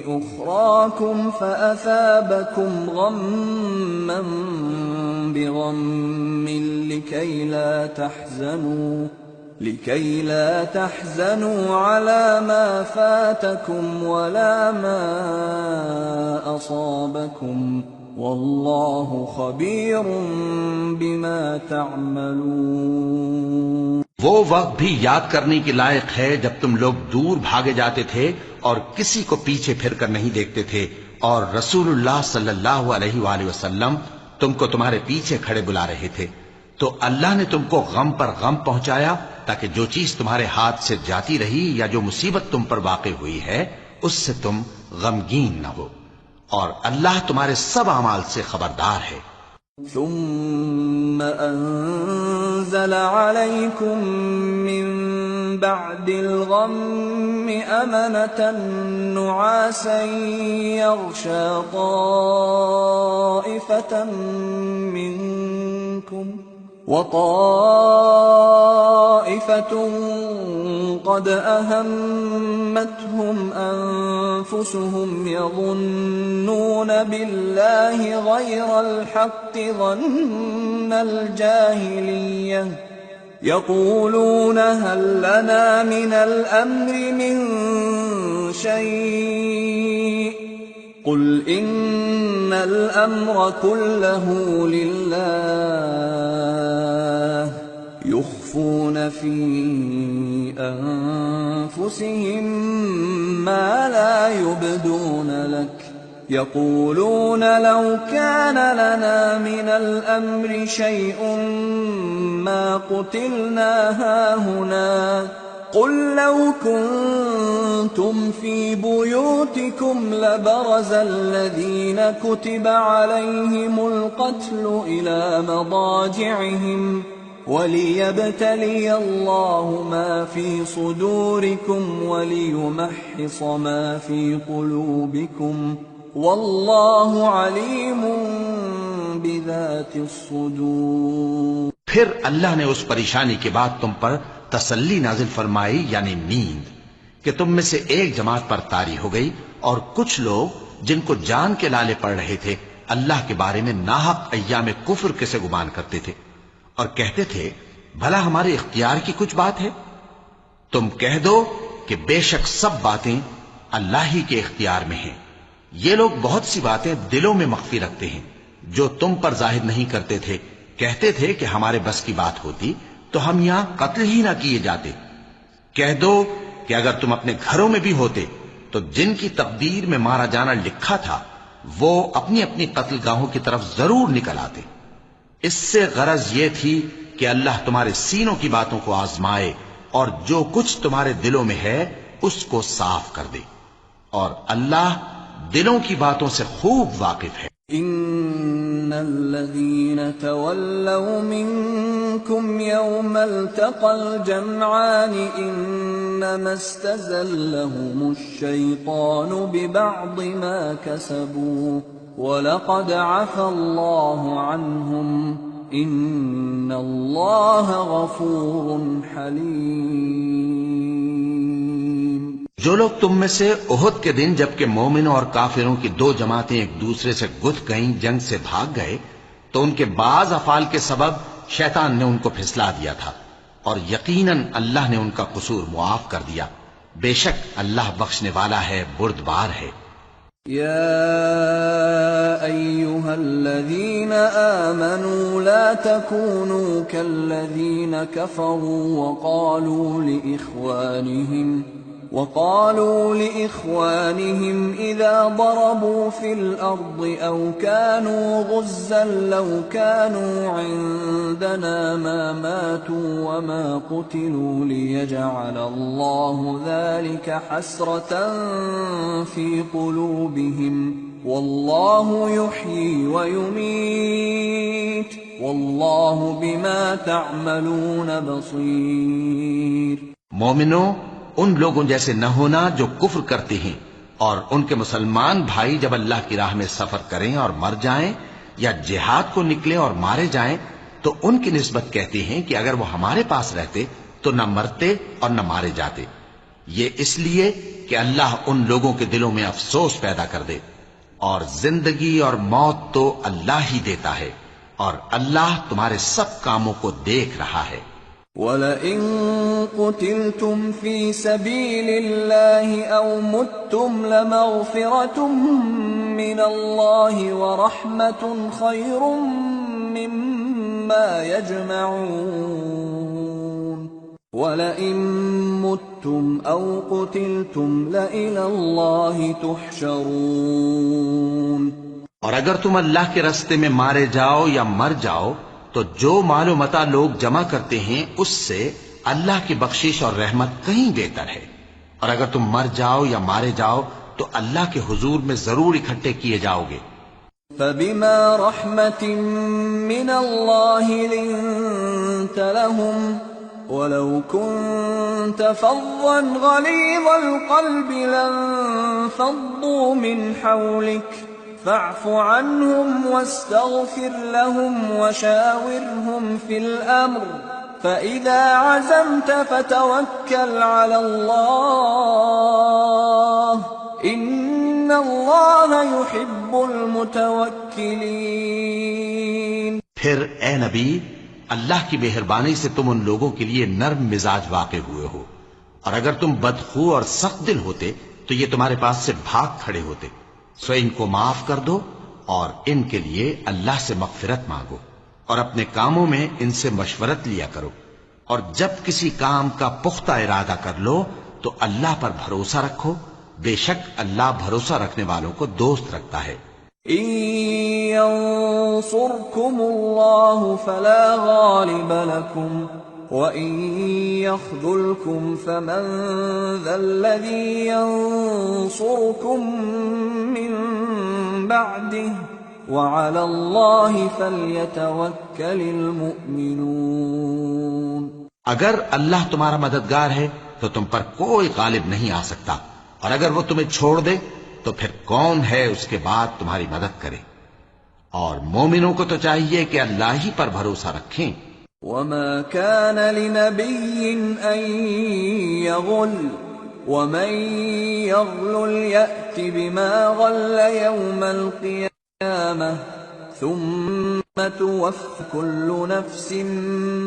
أخراكم فأثابكم غما بغم لكي لا تحزنوا على ما فاتكم ولا ما أصابكم والله خبير بما تعملون۔ وہ وقت بھی یاد کرنے کے لائق ہے جب تم لوگ دور بھاگے جاتے تھے اور کسی کو پیچھے پھر کر نہیں دیکھتے تھے، اور رسول اللہ صلی اللہ علیہ وآلہ وسلم تم کو تمہارے پیچھے کھڑے بلا رہے تھے، تو اللہ نے تم کو غم پر غم پہنچایا تاکہ جو چیز تمہارے ہاتھ سے جاتی رہی یا جو مصیبت تم پر واقع ہوئی ہے اس سے تم غمگین نہ ہو، اور اللہ تمہارے سب اعمال سے خبردار ہے۔ ثم أنزل عليكم من بعد الغم أمنة نعاسا يغشى طائفة منكم وطائفة قد أهمتهم أنفسهم يظنون بالله غير الحق ظن الجاهلية يقولون هل لنا من الأمر من شيء قل إن الأمر كله لله يخفون في أنفسهم ما لا يبدون لك يقولون لو كان لنا من الأمر شيء ما قتلنا هاهنا قل لو كنتم في بيوتكم لبرز الذين كتب عليهم القتل إلى مضاجعهم وليبتلي الله ما في صدوركم وليمحص ما في قلوبكم والله عليم بذات الصدور۔ پھر اللہ نے اس پریشانی کے بعد تم پر تسلی نازل فرمائی، یعنی نیند، کہ تم میں سے ایک جماعت پر طاری ہو گئی، اور کچھ لوگ جن کو جان کے لالے پڑ رہے تھے اللہ کے بارے میں ناحق ایام کفر کے سے گمان کرتے تھے اور کہتے تھے بھلا ہمارے اختیار کی کچھ بات ہے؟ تم کہہ دو کہ بے شک سب باتیں اللہ ہی کے اختیار میں ہیں۔ یہ لوگ بہت سی باتیں دلوں میں مخفی رکھتے ہیں جو تم پر ظاہر نہیں کرتے تھے۔ کہتے تھے کہ ہمارے بس کی بات ہوتی تو ہم یہاں قتل ہی نہ کیے جاتے۔ کہہ دو کہ اگر تم اپنے گھروں میں بھی ہوتے تو جن کی تقدیر میں مارا جانا لکھا تھا وہ اپنی اپنی قتل گاہوں کی طرف ضرور نکل آتے۔ اس سے غرض یہ تھی کہ اللہ تمہارے سینوں کی باتوں کو آزمائے اور جو کچھ تمہارے دلوں میں ہے اس کو صاف کر دے، اور اللہ دلوں کی باتوں سے خوب واقف ہے۔ ان الذين تولوا منكم يوم التقى الجمعان انما استزلهم الشيطان ببعض ما كسبوا ولقد عفى الله عنهم ان الله غفور حليم۔ جو لوگ تم میں سے احد کے دن جبکہ مومنوں اور کافروں کی دو جماعتیں ایک دوسرے سے گتھ گئیں جنگ سے بھاگ گئے تو ان کے بعض افعال کے سبب شیطان نے ان کو پھسلا دیا تھا، اور یقیناً اللہ نے ان کا قصور معاف کر دیا، بے شک اللہ بخشنے والا ہے، بردبار ہے۔ يا أيها الذين آمنوا لا تكونوا كالذين كفروا وقالوا لإخوانهم إذا ضربوا في الأرض أو كانوا غزا لو كانوا عندنا ما ماتوا وما قتلوا ليجعل الله ذلك حسرة في قلوبهم والله يحيي ويميت والله بما تعملون بصير۔ مومنو، ان لوگوں جیسے نہ ہونا جو کفر کرتے ہیں، اور ان کے مسلمان بھائی جب اللہ کی راہ میں سفر کریں اور مر جائیں یا جہاد کو نکلیں اور مارے جائیں تو ان کی نسبت کہتے ہیں کہ اگر وہ ہمارے پاس رہتے تو نہ مرتے اور نہ مارے جاتے، یہ اس لیے کہ اللہ ان لوگوں کے دلوں میں افسوس پیدا کر دے، اور زندگی اور موت تو اللہ ہی دیتا ہے، اور اللہ تمہارے سب کاموں کو دیکھ رہا ہے۔ وَلَئِن قُتِلْتُمْ فِي سَبِيلِ اللَّهِ أَوْ مُتُّمْ لَمَغْفِرَةٌ مِّنَ اللَّهِ وَرَحْمَةٌ خَيْرٌ مِّمَّا يَجْمَعُونَ وَلَئِن مُتُّمْ أَوْ قُتِلْتُمْ لَإِلَى اللَّهِ تُحْشَرُونَ۔ اور اگر تم اللہ کے راستے میں مارے جاؤ یا مر جاؤ تو جو مال و متاع لوگ جمع کرتے ہیں اس سے اللہ کی بخشش اور رحمت کہیں بہتر ہے، اور اگر تم مر جاؤ یا مارے جاؤ تو اللہ کے حضور میں ضرور اکٹھے کیے جاؤ گے۔ فَبِمَا رَحْمَةٍ مِّنَ اللَّهِ لِنتَ لَهُمْ وَلَوْ كُنتَ فَظًّا غَلِيظَ الْقَلْبِ لَانفَضُّوا مِنْ حَوْلِكَ فاعف عنهم واستغفر لهم وشاورهم في الأمر فإذا عزمت فتوكل على الله إن الله يحب المتوكلين۔ پھر اے نبی، اللہ کی مہربانی سے تم ان لوگوں کے لیے نرم مزاج واقع ہوئے ہو، اور اگر تم بدخو اور سخت دل ہوتے تو یہ تمہارے پاس سے بھاگ کھڑے ہوتے، سو ان کو معاف کر دو اور ان کے لیے اللہ سے مغفرت مانگو، اور اپنے کاموں میں ان سے مشورت لیا کرو، اور جب کسی کام کا پختہ ارادہ کر لو تو اللہ پر بھروسہ رکھو، بے شک اللہ بھروسہ رکھنے والوں کو دوست رکھتا ہے۔ إن ينصركم الله فلا غالب لكم وَإِن يَخْذُلْكُمْ فَمَنْ ذَا الَّذِي يَنصُرُكُمْ مِنْ بَعْدِهِ وَعَلَى اللَّهِ فَلْيَتَوَكَّلِ الْمُؤْمِنُونَ۔ اگر اللہ تمہارا مددگار ہے تو تم پر کوئی غالب نہیں آ سکتا، اور اگر وہ تمہیں چھوڑ دے تو پھر کون ہے اس کے بعد تمہاری مدد کرے، اور مومنوں کو تو چاہیے کہ اللہ ہی پر بھروسہ رکھیں۔ وَمَا كَانَ لِنَبِيٍّ أَن يَغُلَّ وَمَن يَغْلُلْ يَأْتِ بِمَا غَلَّ يَوْمَ الْقِيَامَةِ ثُمَّ تُوَفَّى كُلُّ نَفْسٍ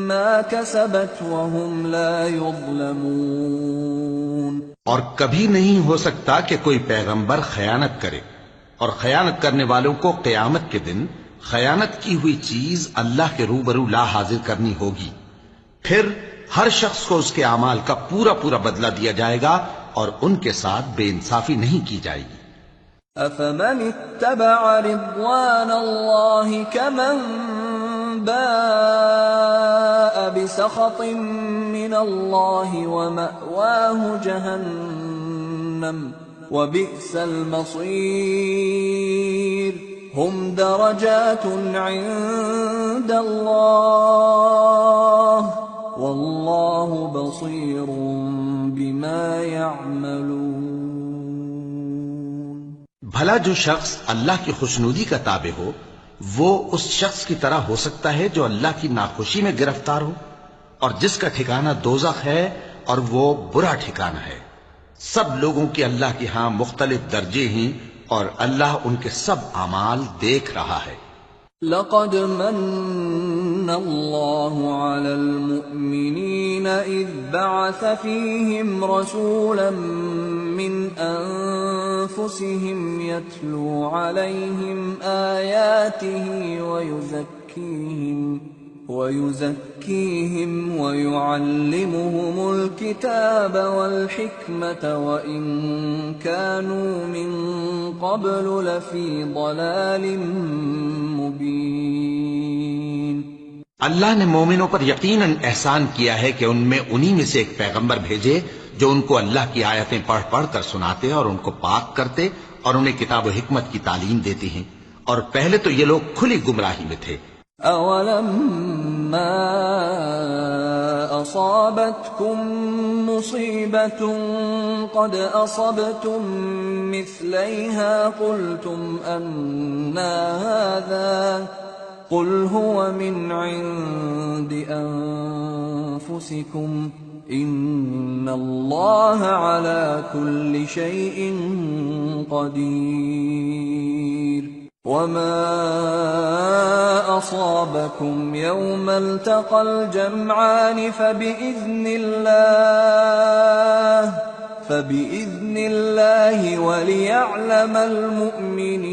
مَا كَسَبَتْ وَهُمْ لَا يُظْلَمُونَ۔ اور کبھی نہیں ہو سکتا کہ کوئی پیغمبر خیانت کرے، اور خیانت کرنے والوں کو قیامت کے دن خیانت کی ہوئی چیز اللہ کے روبرو لا حاضر کرنی ہوگی، پھر ہر شخص کو اس کے اعمال کا پورا پورا بدلہ دیا جائے گا، اور ان کے ساتھ بے انصافی نہیں کی جائے گی۔ أَفَمَنِ اتَّبَعَ رِضْوَانَ اللَّهِ كَمَنْ بَاءَ بِسَخَطٍ مِّنَ اللَّهِ وَمَأْوَاهُ جَهَنَّمُ وَبِئْسَ الْمَصِيرُ۔ هُمْ دَرَجَاتٌ عِندَ اللَّهِ وَاللَّهُ بَصِيرٌ بِمَا يَعْمَلُونَ۔ بھلا جو شخص اللہ کی خوشنودی کا تابع ہو وہ اس شخص کی طرح ہو سکتا ہے جو اللہ کی ناخوشی میں گرفتار ہو، اور جس کا ٹھکانہ دوزخ ہے اور وہ برا ٹھکانہ ہے۔ سب لوگوں کے اللہ کے ہاں مختلف درجے ہیں، اور اللہ ان کے سب اعمال دیکھ رہا ہے۔ لقد من الله على المؤمنين إذ بعث فيهم رسولا من أنفسهم يتلو عليهم آياته ويزكيهم ويعلمهم الكتاب والحكمة وإن كانوا من قبل لفي ضلال مبين. اللہ نے مومنوں پر یقیناً احسان کیا ہے کہ ان میں انہی میں سے ایک پیغمبر بھیجے جو ان کو اللہ کی آیتیں پڑھ پڑھ کر سناتے اور ان کو پاک کرتے اور انہیں کتاب و حکمت کی تعلیم دیتے ہیں، اور پہلے تو یہ لوگ کھلی گمراہی میں تھے. أَوَلَمَّا أَصَابَتْكُم مُّصِيبَةٌ قَدْ أَصَبْتُم مِّثْلَيْهَا قُلْتُمْ أَنَّىٰ هَٰذَا قُلْ هُوَ مِنْ عِندِ أَنفُسِكُمْ إِنَّ اللَّهَ عَلَىٰ كُلِّ شَيْءٍ قَدِيرٌ. وَمَا أَصَابَكُمْ يَوْمَ الْتَقَى الْجَمْعَانِ فَبِإِذْنِ اللَّهِ وَلِيَعْلَمَ الْمُؤْمِنِينَ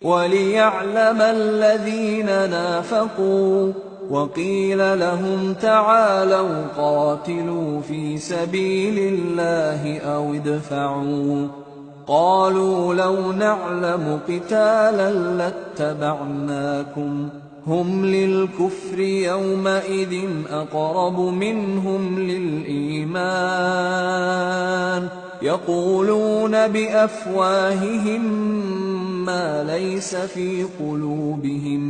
وَلِيَعْلَمَ الَّذِينَ نَافَقُوا. وَقِيلَ لَهُمْ تَعَالَوْا قَاتِلُوا فِي سَبِيلِ اللَّهِ أَوِ ادْفَعُوا قالوا لو نعلم قتالا لاتبعناكم هم للكفر يومئذ أقرب منهم للإيمان يقولون بأفواههم ما ليس في قلوبهم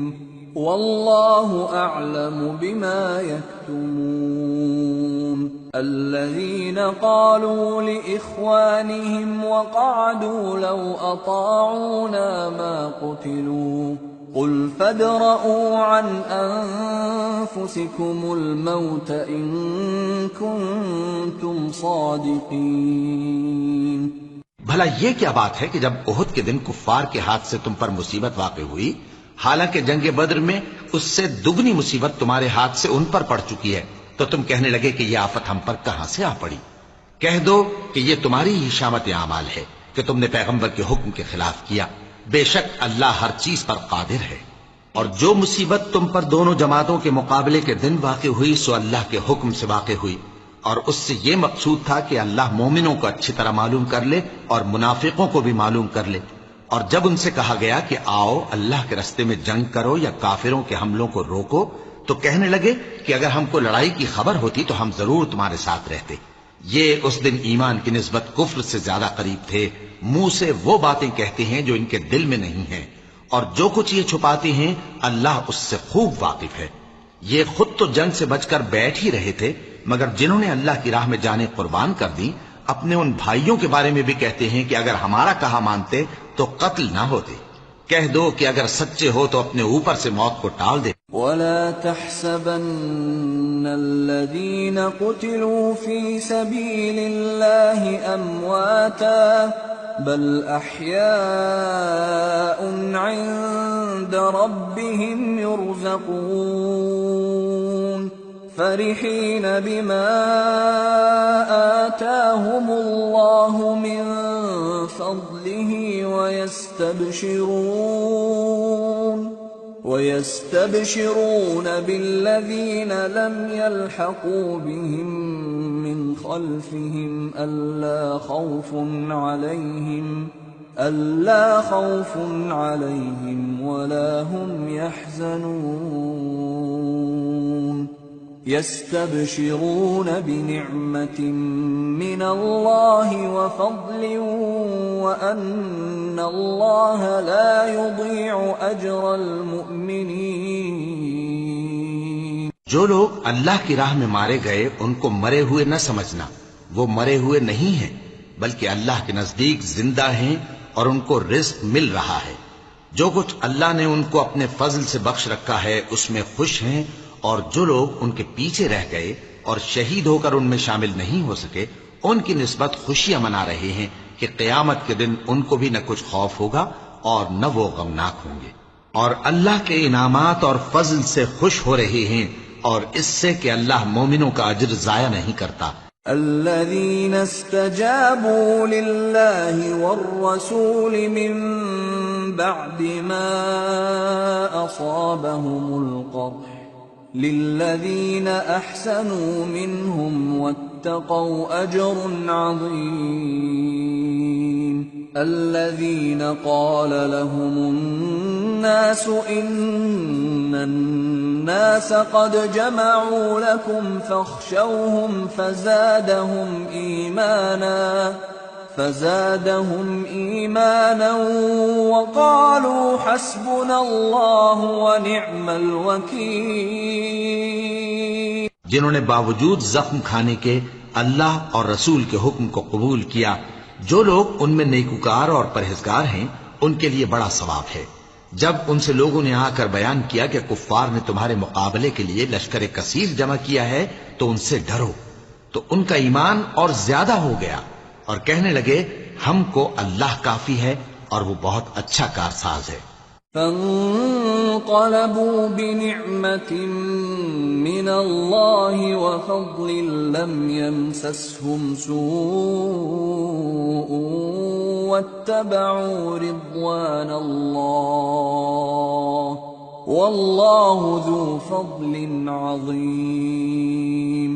والله أعلم بما يكتمون. الذين قالوا لإخوانهم وقعدوا لو أطاعونا ما قتلوا قل فادرءوا عن أنفسكم الموت إن كنتم صادقين. بھلا یہ کیا بات ہے کہ جب احد کے دن کفار کے ہاتھ سے تم پر مصیبت واقع ہوئی، حالانکہ جنگ بدر میں اس سے دگنی مصیبت تمہارے ہاتھ سے ان پر پڑ چکی ہے، تو تم کہنے لگے کہ یہ آفت ہم پر کہاں سے آ پڑی؟ کہہ دو کہ یہ تمہاری ہی شامت اعمال ہے کہ تم نے پیغمبر کے حکم کے خلاف کیا. بے شک اللہ ہر چیز پر قادر ہے. اور جو مصیبت تم پر دونوں جماعتوں کے مقابلے کے دن واقع ہوئی سو اللہ کے حکم سے واقع ہوئی، اور اس سے یہ مقصود تھا کہ اللہ مومنوں کو اچھی طرح معلوم کر لے اور منافقوں کو بھی معلوم کر لے. اور جب ان سے کہا گیا کہ آؤ اللہ کے راستے میں جنگ کرو یا کافروں کے حملوں کو روکو، تو کہنے لگے کہ اگر ہم کو لڑائی کی خبر ہوتی تو ہم ضرور تمہارے ساتھ رہتے. یہ اس دن ایمان کی نسبت کفر سے زیادہ قریب تھے. منہ سے وہ باتیں کہتے ہیں جو ان کے دل میں نہیں ہیں، اور جو کچھ یہ چھپاتے ہیں اللہ اس سے خوب واقف ہے. یہ خود تو جنگ سے بچ کر بیٹھ ہی رہے تھے، مگر جنہوں نے اللہ کی راہ میں جانیں قربان کر دی اپنے ان بھائیوں کے بارے میں بھی کہتے ہیں کہ اگر ہمارا کہا مانتے تو قتل نہ ہوتے. کہہ دو کہ اگر سچے ہو تو اپنے اوپر سے موت کو ٹال دے. وَلَا تَحْسَبَنَّ الَّذِينَ قُتِلُوا فِي سَبِيلِ اللَّهِ أَمْوَاتًا بَلْ أَحْيَاءٌ عِندَ رَبِّهِمْ يُرْزَقُونَ فَرِحِينَ بِمَا آتَاهُمُ اللَّهُ مِنْ فَضْلِهِ وَيَسْتَبْشِرُونَ بِالَّذِينَ لَمْ يَلْحَقُوا بِهِمْ مِنْ خَلْفِهِمْ أَلَّا خَوْفٌ عَلَيْهِمْ وَلَا هُمْ يَحْزَنُونَ. يَسْتَبْشِرُونَ بِنِعْمَةٍ مِّنَ اللَّهِ وَفَضْلٍ وَأَنَّ اللَّهَ لَا يُضِيعُ أَجْرَ الْمُؤْمِنِينَ. جو لوگ اللہ کی راہ میں مارے گئے ان کو مرے ہوئے نہ سمجھنا، وہ مرے ہوئے نہیں ہیں بلکہ اللہ کے نزدیک زندہ ہیں اور ان کو رزق مل رہا ہے. جو کچھ اللہ نے ان کو اپنے فضل سے بخش رکھا ہے اس میں خوش ہیں، اور جو لوگ ان کے پیچھے رہ گئے اور شہید ہو کر ان میں شامل نہیں ہو سکے ان کی نسبت خوشیاں منا رہے ہیں کہ قیامت کے دن ان کو بھی نہ کچھ خوف ہوگا اور نہ وہ غمناک ہوں گے. اور اللہ کے انعامات اور فضل سے خوش ہو رہے ہیں اور اس سے کہ اللہ مومنوں کا اجر ضائع نہیں کرتا۔ الذين استجابوا لله والرسول من بعد ما أصابهم القرح للذين أحسنوا منهم واتقوا أجر عظيم الذين قال لهم الناس إن الناس قد جمعوا لكم فاخشوهم فزادهم إيمانا وقالوا حسبنا الله ونعم الوكيل۔ جنہوں نے باوجود زخم کھانے کے اللہ اور رسول کے حکم کو قبول کیا، جو لوگ ان میں نیکوکار اور پرہیزگار ہیں ان کے لیے بڑا ثواب ہے۔ جب ان سے لوگوں نے آ کر بیان کیا کہ کفار نے تمہارے مقابلے کے لیے لشکر کثیر جمع کیا ہے تو ان سے ڈرو، تو ان کا ایمان اور زیادہ ہو گیا اور کہنے لگے ہم کو اللہ کافی ہے اور وہ بہت اچھا کارساز ہے۔ فانقلبوا بنعمة من الله وفضل لم يمسسهم سوء واتبعوا رضوان الله والله ذو فضل عظيم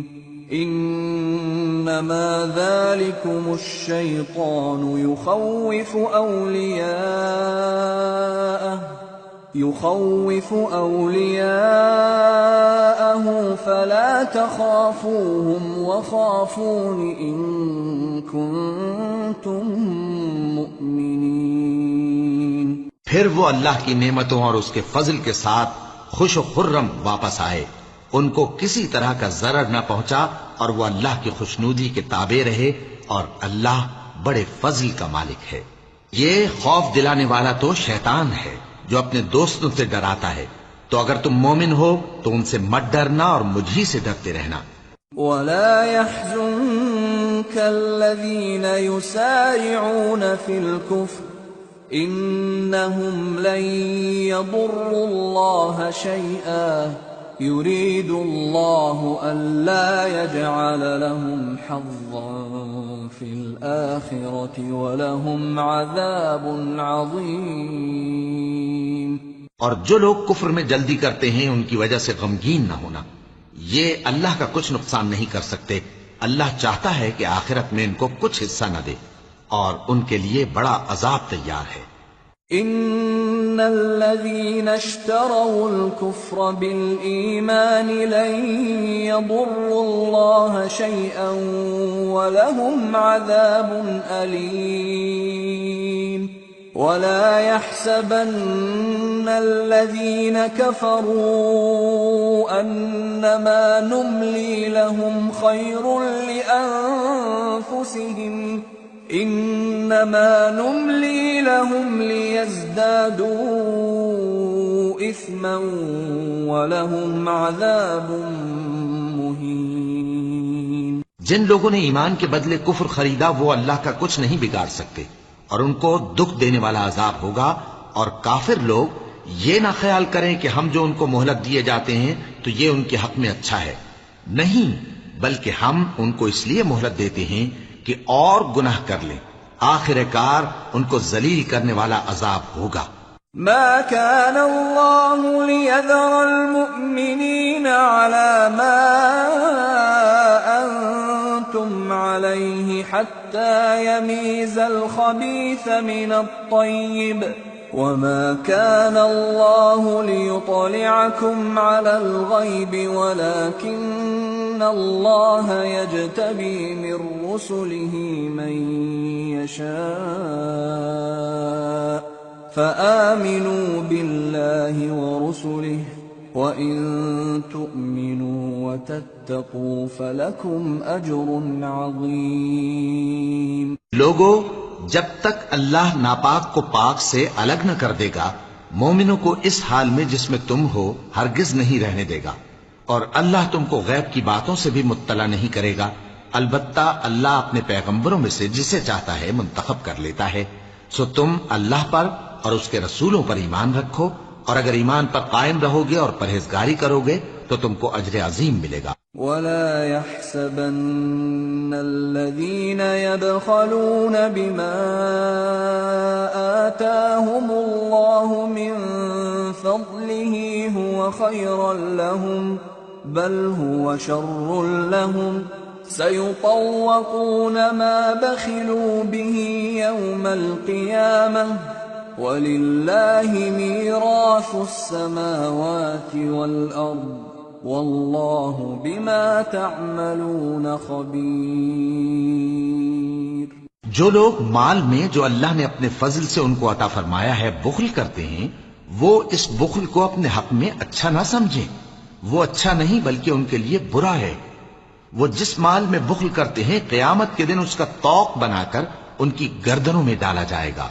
انما ذلكم الشيطان يخوف أولياءه فلا تخافوهم وخافون إن كنتم مؤمنين۔ پھر وہ اللہ کی نعمتوں اور اس کے فضل کے ساتھ خوش و خرم واپس آئے، ان کو کسی طرح کا ضرر نہ پہنچا اور وہ اللہ کی خوشنودی کے تابع رہے اور اللہ بڑے فضل کا مالک ہے۔ یہ خوف دلانے والا تو شیطان ہے جو اپنے دوستوں سے ڈراتا ہے، تو اگر تم مومن ہو تو ان سے مت ڈرنا اور مجھ ہی سے ڈرتے رہنا۔ وَلَا يَحْزُنكَ الَّذِينَ يُسَارِعُونَ فِي الْكُفْرِ إِنَّهُمْ لَن يَضُرُّوا اللَّهَ شَيْئًا يُرِيدُ اللَّهُ أَلَّا يَجْعَلَ لَهُمْ حَظًّا فِي الْآخِرَةِ وَلَهُمْ عَذَابٌ عَظِيمٌ۔ اور جو لوگ کفر میں جلدی کرتے ہیں ان کی وجہ سے غمگین نہ ہونا، یہ اللہ کا کچھ نقصان نہیں کر سکتے۔ اللہ چاہتا ہے کہ آخرت میں ان کو کچھ حصہ نہ دے اور ان کے لیے بڑا عذاب تیار ہے۔ ان الذين اشتروا الكفر بالإيمان لن يضروا الله شيئا ولهم عذاب أليم ولا يحسبن الذين كفروا أنما نملي لهم خير لأنفسهم إنما نملي لهم ليزدادوا إثما ولهم عذاب مهين۔ جن لوگوں نے ایمان کے بدلے کفر خریدا وہ اللہ کا کچھ نہیں بگاڑ سکتے اور ان کو دکھ دینے والا عذاب ہوگا۔ اور کافر لوگ یہ نہ خیال کریں کہ ہم جو ان کو مہلت دیے جاتے ہیں تو یہ ان کے حق میں اچھا ہے، نہیں، بلکہ ہم ان کو اس لیے مہلت دیتے ہیں کہ اور گناہ کر لیں، آخر کار ان کو ذلیل کرنے والا عذاب ہوگا۔ ما كان الله ليذر المؤمنين على ما أنتم عليه حتى يميز الخبيث من الطيب وما كان الله ليطلعكم على الغيب ولكن الله يجتبي من رسله من يشاء فآمنوا بالله ورسله وإن تؤمنوا وتتقوا فلكم أجر عظيم۔ لوگو، جب تک اللہ ناپاک کو پاک سے الگ نہ کر دے گا مومنوں کو اس حال میں جس میں تم ہو ہرگز نہیں رہنے دے گا، اور اللہ تم کو غیب کی باتوں سے بھی مطلع نہیں کرے گا، البتہ اللہ اپنے پیغمبروں میں سے جسے چاہتا ہے منتخب کر لیتا ہے۔ سو تم اللہ پر اور اس کے رسولوں پر ایمان رکھو اور اگر ایمان پر قائم رہو گے اور پرہیزگاری کرو گے تو تم کو اجر عظیم ملے گا۔ ولا يحسبن الذين يبخلون بما آتاهم الله من فضله هو خيرا لهم بل هو شر لهم سيطوقون ما بخلوا به يوم القيامة وَلِلَّهِ مِيرَاثُ السَّمَاوَاتِ وَالْأَرْضِ وَاللَّهُ بِمَا تَعْمَلُونَ خَبِيرٌ۔ جو لوگ مال میں جو اللہ نے اپنے فضل سے ان کو عطا فرمایا ہے بخل کرتے ہیں، وہ اس بخل کو اپنے حق میں اچھا نہ سمجھیں، وہ اچھا نہیں بلکہ ان کے لیے برا ہے۔ وہ جس مال میں بخل کرتے ہیں قیامت کے دن اس کا طوق بنا کر ان کی گردنوں میں ڈالا جائے گا،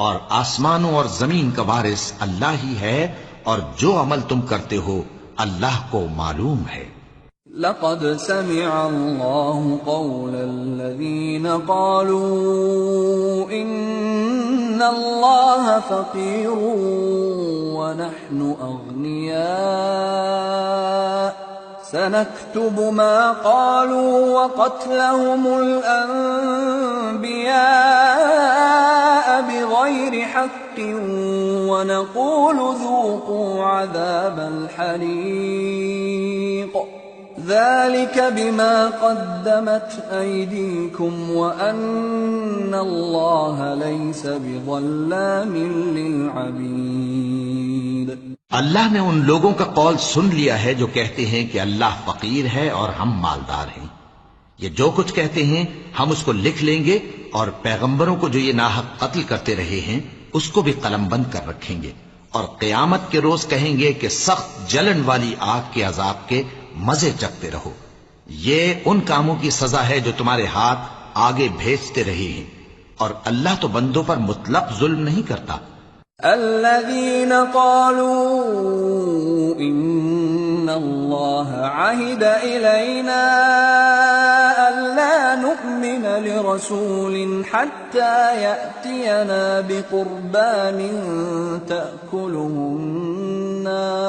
اور آسمانوں اور زمین کا وارث اللہ ہی ہے، اور جو عمل تم کرتے ہو اللہ کو معلوم ہے۔ لقد سمع الله قول الذين قالوا إن الله فقير ونحن أغنياء سنكتب ما قالوا وقتلهم الأنبياء بغير حق ونقول ذوقوا عذاب الحريق ذلك بما قدمت أيديكم وأن الله ليس بظلام للعبيد۔ اللہ نے ان لوگوں کا قول سن لیا ہے جو کہتے ہیں کہ اللہ فقیر ہے اور ہم مالدار ہیں۔ یہ جو کچھ کہتے ہیں ہم اس کو لکھ لیں گے، اور پیغمبروں کو جو یہ ناحق قتل کرتے رہے ہیں اس کو بھی قلم بند کر رکھیں گے، اور قیامت کے روز کہیں گے کہ سخت جلن والی آگ کے عذاب کے مزے چکھتے رہو۔ یہ ان کاموں کی سزا ہے جو تمہارے ہاتھ آگے بھیجتے رہے ہیں، اور اللہ تو بندوں پر مطلق ظلم نہیں کرتا۔ الذين قالوا إن الله عهد إلينا ألا نؤمن لرسول حتى يأتينا بقربان تأكله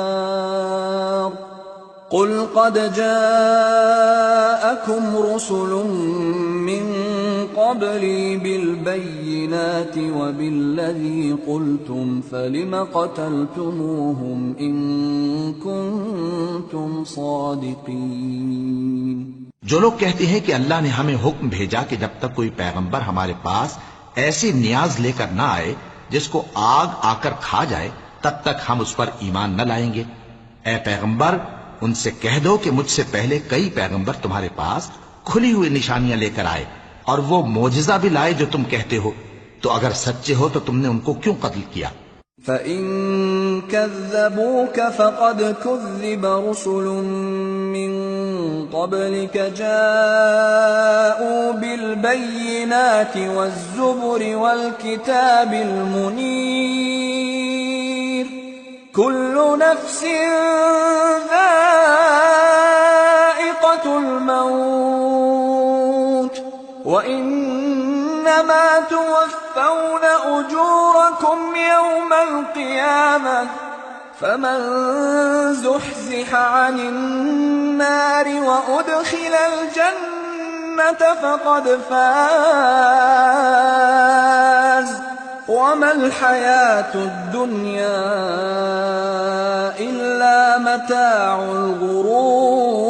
النار قل قد جاءكم رسل من قبلي بالبينات وبالذي قلتم فلم قتلتموهم إن كنتم صادقين۔ جو لوگ کہتے ہیں کہ اللہ نے ہمیں حکم بھیجا کہ جب تک کوئی پیغمبر ہمارے پاس ایسی نیاز لے کر نہ آئے جس کو آگ آ کر کھا جائے تب تک ہم اس پر ایمان نہ لائیں گے۔ اے پیغمبر ان سے کہہ دو کہ مجھ سے پہلے کئی پیغمبر تمہارے پاس کھلی ہوئی نشانیاں لے کر آئے اور وہ معجزہ بھی لائے جو تم کہتے ہو، تو اگر سچے ہو تو تم نے ان کو کیوں قتل کیا؟ فَإِن كَذَّبُوكَ فَقَدْ كُذِّبَ رُسُلٌ مِّن قَبْلِكَ جَاءُوا بِالْبَيِّنَاتِ وَالزُّبُرِ وَالْكِتَابِ الْمُنِيرِ كُلُّ نَفْسٍ ذَائِقَةُ الْمَوْتِ وَإِنَّمَا تُوَفَّوْنَ أُجُورَكُمْ يَوْمَ الْقِيَامَةِ فَمَنْ زُحْزِحَ عَنِ النَّارِ وَأُدْخِلَ الْجَنَّةَ فَقَدْ فَازَ وَمَا الْحَيَاةُ الدُّنْيَا إِلَّا مَتَاعُ الْغُرُورِ۔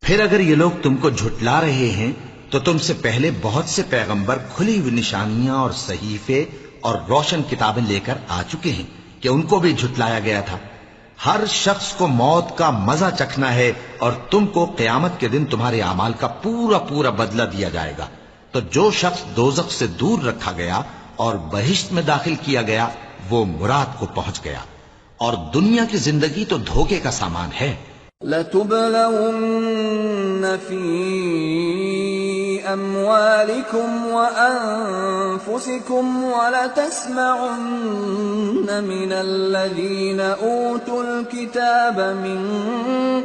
پھر اگر یہ لوگ تم کو جھٹلا رہے ہیں تو تم سے پہلے بہت سے پیغمبر کھلی ہوئی نشانیاں اور صحیفے اور روشن کتابیں لے کر آ چکے ہیں کہ ان کو بھی جھٹلایا گیا تھا۔ ہر شخص کو موت کا مزہ چکھنا ہے، اور تم کو قیامت کے دن تمہارے اعمال کا پورا پورا بدلہ دیا جائے گا۔ تو جو شخص دوزخ سے دور رکھا گیا اور بہشت میں داخل کیا گیا وہ مراد کو پہنچ گیا، اور دنیا کی زندگی تو دھوکے کا سامان ہے۔ لَتُبْلَوُنَّ فِي أَمْوَالِكُمْ وَأَنفُسِكُمْ وَلَتَسْمَعُنَّ مِنَ الَّذِينَ أُوتُوا الْكِتَابَ مِنْ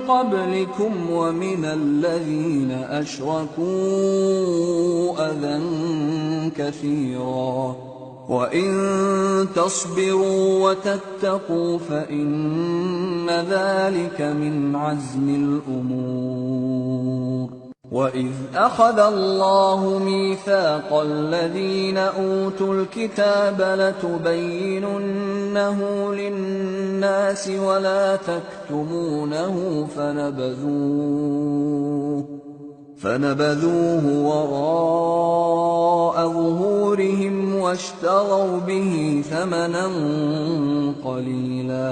قَبْلِكُمْ وَمِنَ الَّذِينَ أَشْرَكُوا أَذًى كَثِيرًا وَإِن تَصْبِرُوا وَتَتَّقُوا فَإِنَّ ذَلِكَ مِنْ عَزْمِ الْأُمُورِ وَإِذْ أَخَذَ اللَّهُ مِيثَاقَ الَّذِينَ أُوتُوا الْكِتَابَ لَتُبَيِّنُنَّهُ لِلنَّاسِ وَلَا تَكْتُمُونَهُ فَنَبَذُوهُ وَرَاءَ ظُهُورِهِمْ وَاشْتَرَوْا بِهِ ثَمَنًا قَلِيلًا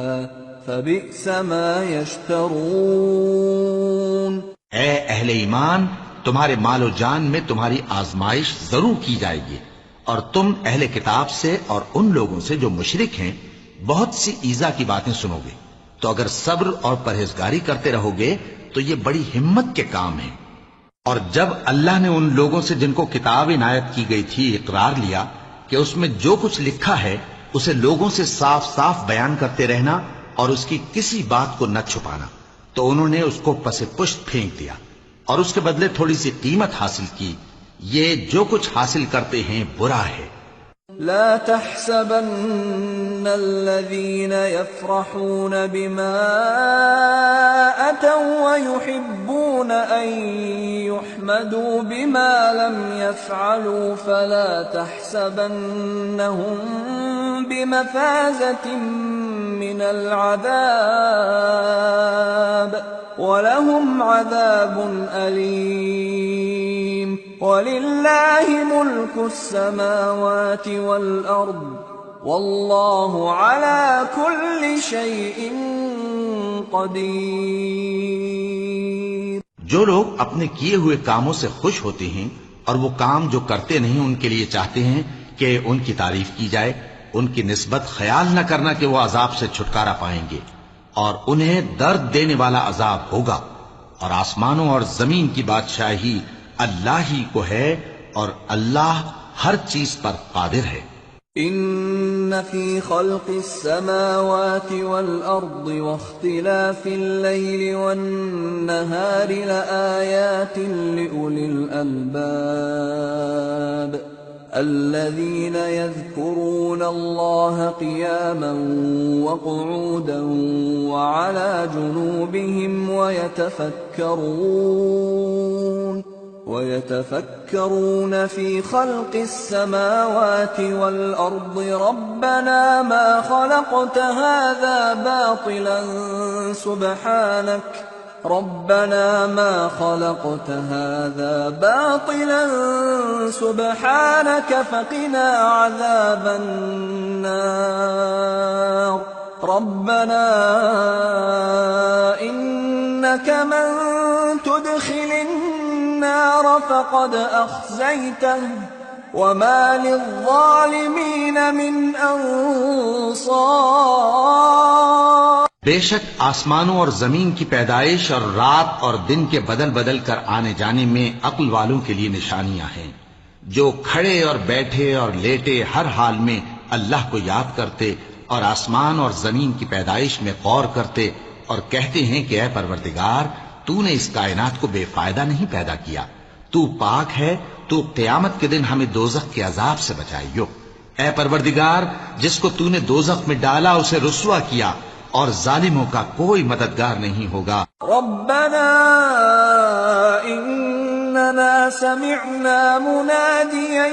فَبِئْسَ مَا يَشْتَرُونَ۔ اے اہل ایمان، تمہارے مال و جان میں تمہاری آزمائش ضرور کی جائے گی، اور تم اہل کتاب سے اور ان لوگوں سے جو مشرک ہیں بہت سی ایذا کی باتیں سنو گے، تو اگر صبر اور پرہیزگاری کرتے رہو گے تو یہ بڑی ہمت کے کام ہیں۔ اور جب اللہ نے ان لوگوں سے جن کو کتاب عنایت کی گئی تھی اقرار لیا کہ اس میں جو کچھ لکھا ہے اسے لوگوں سے صاف صاف بیان کرتے رہنا اور اس کی کسی بات کو نہ چھپانا، تو انہوں نے اس کو پس پشت پھینک دیا اور اس کے بدلے تھوڑی سی قیمت حاصل کی۔ یہ جو کچھ حاصل کرتے ہیں برا ہے۔ لا تحسبن الذين يفرحون بما أتوا ويحبون أن يحمدوا بما لم يفعلوا فلا تحسبنهم بمفازة من العذاب وَلَهُمْ عَذَابٌ أَلِيمٌ وَلِلَّهِ مُلْكُ السَّمَاوَاتِ وَالْأَرْضِ وَاللَّهُ عَلَى كُلِّ شَيْءٍ قَدِيرٌ۔ جو لوگ اپنے کیے ہوئے کاموں سے خوش ہوتے ہیں اور وہ کام جو کرتے نہیں ان کے لیے چاہتے ہیں کہ ان کی تعریف کی جائے، ان کی نسبت خیال نہ کرنا کہ وہ عذاب سے چھٹکارا پائیں گے، اور انہیں درد دینے والا عذاب ہوگا۔ اور آسمانوں اور زمین کی بادشاہی اللہ ہی کو ہے، اور اللہ ہر چیز پر قادر ہے۔ ان فی خلق السماوات والارض واختلاف الليل والنهار لآیات لأولی الالباب الذين يذكرون الله قياما وقعودا وعلى جنوبهم ويتفكرون في خلق السماوات والأرض ربنا ما خلقت هذا باطلا سبحانك فقنا عذاب النار ربنا إنك من تدخل النار فقد أخزيته وما للظالمين من أنصار۔ بے شک آسمانوں اور زمین کی پیدائش اور رات اور دن کے بدل بدل کر آنے جانے میں عقل والوں کے لیے نشانیاں ہیں، جو کھڑے اور بیٹھے اور لیٹے ہر حال میں اللہ کو یاد کرتے اور آسمان اور زمین کی پیدائش میں غور کرتے اور کہتے ہیں کہ اے پروردگار، تو نے اس کائنات کو بے فائدہ نہیں پیدا کیا، تو پاک ہے، تو قیامت کے دن ہمیں دوزخ کے عذاب سے بچائیو۔ اے پروردگار، جس کو تو نے دوزخ میں ڈالا اسے رسوا کیا، اور ظالموں کا کوئی مددگار نہیں ہوگا۔ ربنا اننا سمعنا مناديا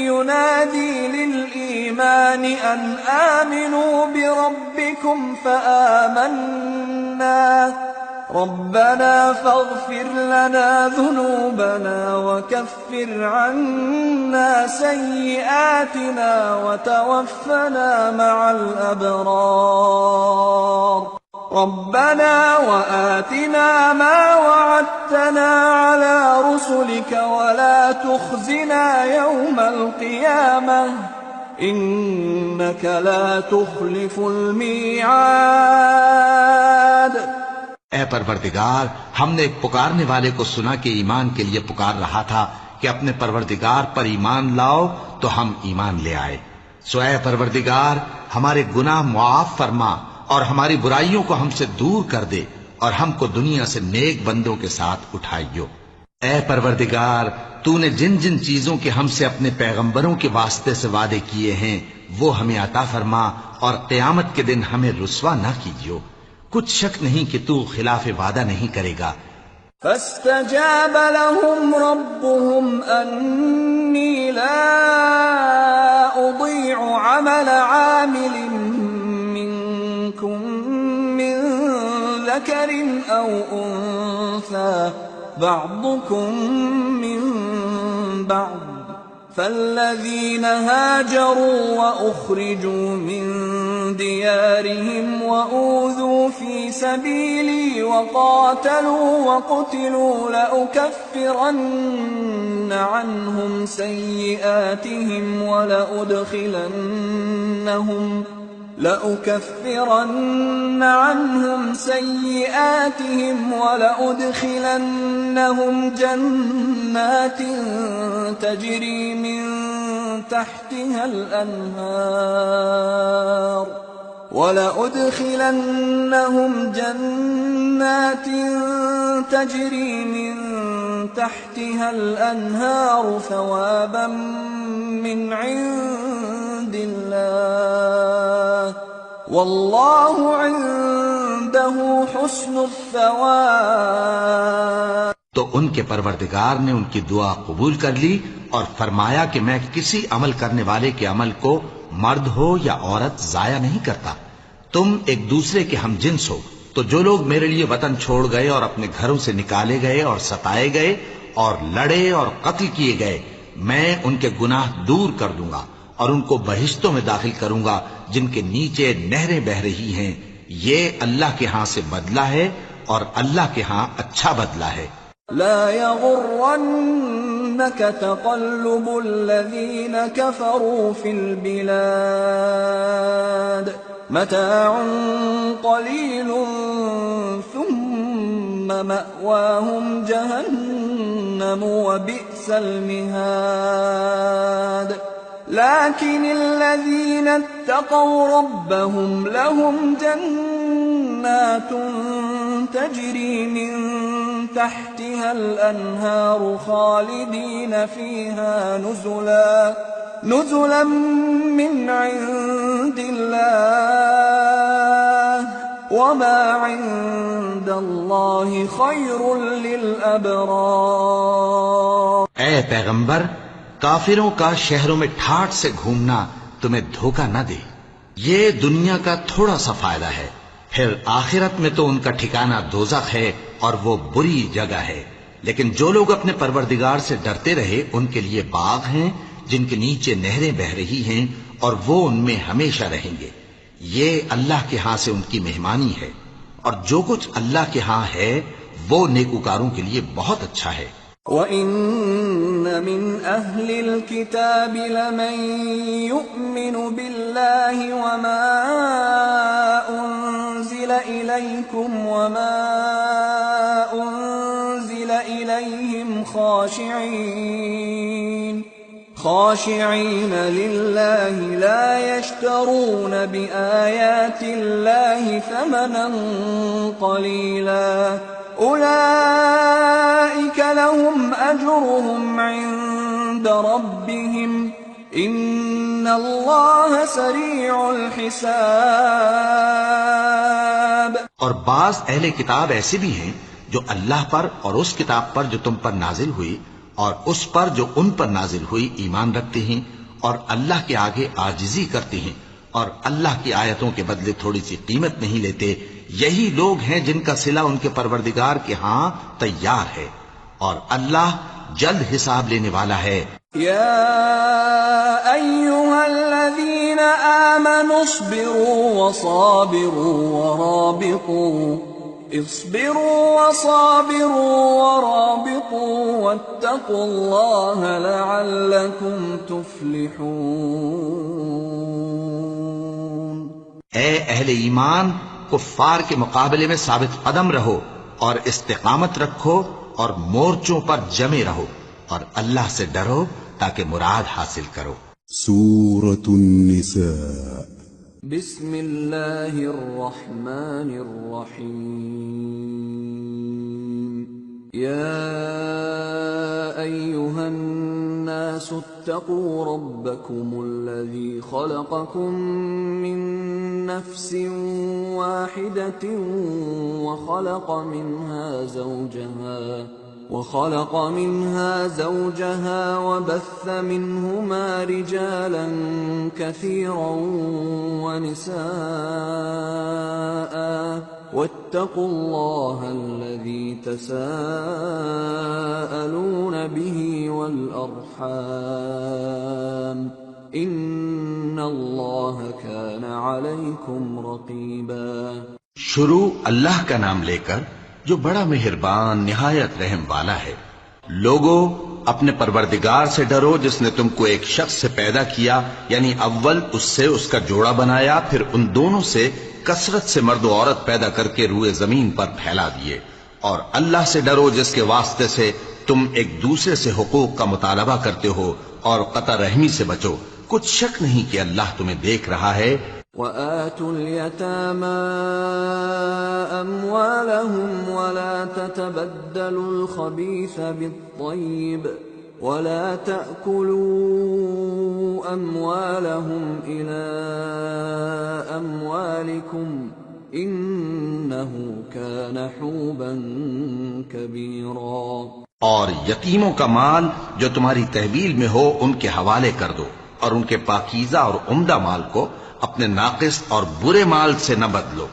ينادي للإيمان ان آمنوا بربكم فآمنا ربنا فاغفر لنا ذنوبنا وكفر عنا سيئاتنا وتوفنا مع الأبرار ربنا وآتنا ما وعدتنا على رسلك ولا تخزنا يوم القيامة إنك لا تخلف الميعاد۔ اے پروردگار، ہم نے ایک پکارنے والے کو سنا کہ ایمان کے لیے پکار رہا تھا کہ اپنے پروردگار پر ایمان لاؤ، تو ہم ایمان لے آئے۔ سو اے پروردگار، ہمارے گناہ معاف فرما اور ہماری برائیوں کو ہم سے دور کر دے، اور ہم کو دنیا سے نیک بندوں کے ساتھ اٹھائیو۔ اے پروردگار، تو نے جن جن چیزوں کے ہم سے اپنے پیغمبروں کے واسطے سے وعدے کیے ہیں وہ ہمیں عطا فرما، اور قیامت کے دن ہمیں رسوا نہ کیجیو۔ کچھ شک نہیں کہ تو خلاف وعدہ نہیں کرے گا۔ فاستجاب لهم ربهم أني لا أضيع عمل عامل منكم من ذكر أو أنثى بعضكم من بعض، فالذين هاجروا وأخرجوا من ديارهم وأوذوا في سبيلي وقاتلوا وقتلوا لأكفرن عنهم سيئاتهم ولأدخلنهم جنات تجري من تحتها الأنهار ثوابا من عند الله والله عنده حسن الثواب۔ تو ان کے پروردگار نے ان کی دعا قبول کر لی اور فرمایا کہ میں کسی عمل کرنے والے کے عمل کو مرد ہو یا عورت ضائع نہیں کرتا۔ تم ایک دوسرے کے ہم جنس ہو، تو جو لوگ میرے لیے وطن چھوڑ گئے اور اپنے گھروں سے نکالے گئے اور ستائے گئے اور لڑے اور قتل کیے گئے، میں ان کے گناہ دور کر دوں گا اور ان کو بہشتوں میں داخل کروں گا جن کے نیچے نہریں بہہ رہی ہیں۔ یہ اللہ کے ہاں سے بدلہ ہے اور اللہ کے ہاں اچھا بدلہ ہے۔ لا يغرنك تقلب الذين كفروا في البلاد متاع قليل ثم مأواهم جهنم وبئس المهاد لكن الذين اتقوا ربهم لهم جنات تجري من تحتها الأنهار خالدين فيها نزلا من عند الله وما عند الله خير للأبرار۔ اے پیغمبر، کافروں کا شہروں میں ٹھاٹ سے گھومنا تمہیں دھوکہ نہ دے، یہ دنیا کا تھوڑا سا فائدہ ہے، پھر آخرت میں تو ان کا ٹھکانہ دوزخ ہے اور وہ بری جگہ ہے۔ لیکن جو لوگ اپنے پروردگار سے ڈرتے رہے ان کے لیے باغ ہیں جن کے نیچے نہریں بہ رہی ہیں اور وہ ان میں ہمیشہ رہیں گے۔ یہ اللہ کے ہاں سے ان کی مہمانی ہے، اور جو کچھ اللہ کے ہاں ہے وہ نیکوکاروں کے لیے بہت اچھا ہے۔ وَإِنَّ مِنْ أَهْلِ الْكِتَابِ لَمَنْ يُؤْمِنُ بِاللَّهِ وَمَا أُنْزِلَ إِلَيْكُمْ وَمَا أُنْزِلَ إِلَيْهِمْ خاشعين لله لا يشترون بآيات الله ثمنا قليلا أولئك لهم أجرهم عند ربهم إن الله سريع الحساب۔ اور بعض اہل کتاب ایسے بھی ہیں جو اللہ پر اور اس کتاب پر جو تم پر نازل ہوئی اور اس پر جو ان پر نازل ہوئی ایمان رکھتے ہیں اور اللہ کے آگے عاجزی کرتے ہیں اور اللہ کی آیتوں کے بدلے تھوڑی سی قیمت نہیں لیتے، یہی لوگ ہیں جن کا صلہ ان کے پروردگار کے ہاں تیار ہے، اور اللہ جلد حساب لینے والا ہے۔ یا ایھا الذین آمنوا اصبروا وصابروا ورابطوا واتقوا اللہ لعلکم تفلحون۔ اے اہل ایمان، کفار کے مقابلے میں ثابت قدم رہو اور استقامت رکھو اور مورچوں پر جمے رہو، اور اللہ سے ڈرو تاکہ مراد حاصل کرو۔ سورة النساء۔ بسم اللہ الرحمن الرحیم۔ یا أيها الناس اتقوا ربكم الذي خلقكم من نفس واحدة وخلق منها زوجها وبث منهما رجالا كثيرا ونساء واتقوا الله الذي تساءلون به والأرحام إن الله كان عليكم رقيبا۔ شروع اللہ کا نام لے کر جو بڑا مہربان نہایت رحم والا ہے۔ لوگو اپنے پروردگار سے ڈرو جس نے تم کو ایک شخص سے پیدا کیا، یعنی اول اس سے اس کا جوڑا بنایا، پھر ان دونوں سے کثرت سے مرد و عورت پیدا کر کے روئے زمین پر پھیلا دیے، اور اللہ سے ڈرو جس کے واسطے سے تم ایک دوسرے سے حقوق کا مطالبہ کرتے ہو، اور قطع رحمی سے بچو، کچھ شک نہیں کہ اللہ تمہیں دیکھ رہا ہے۔ وآتوا اليتامى أموالهم ولا تتبدلوا الخبيث بالطيب ولا تأكلوا أموالهم إلى أموالكم إنه كان حوبا كبيرا۔ اور یتیموں کا مال جو تمہاری تحویل میں ہو ان کے حوالے کر دو، اور ان کے پاکیزہ اور عمدہ مال کو اپنے ناقص اور برے مال سے نہ بدلو،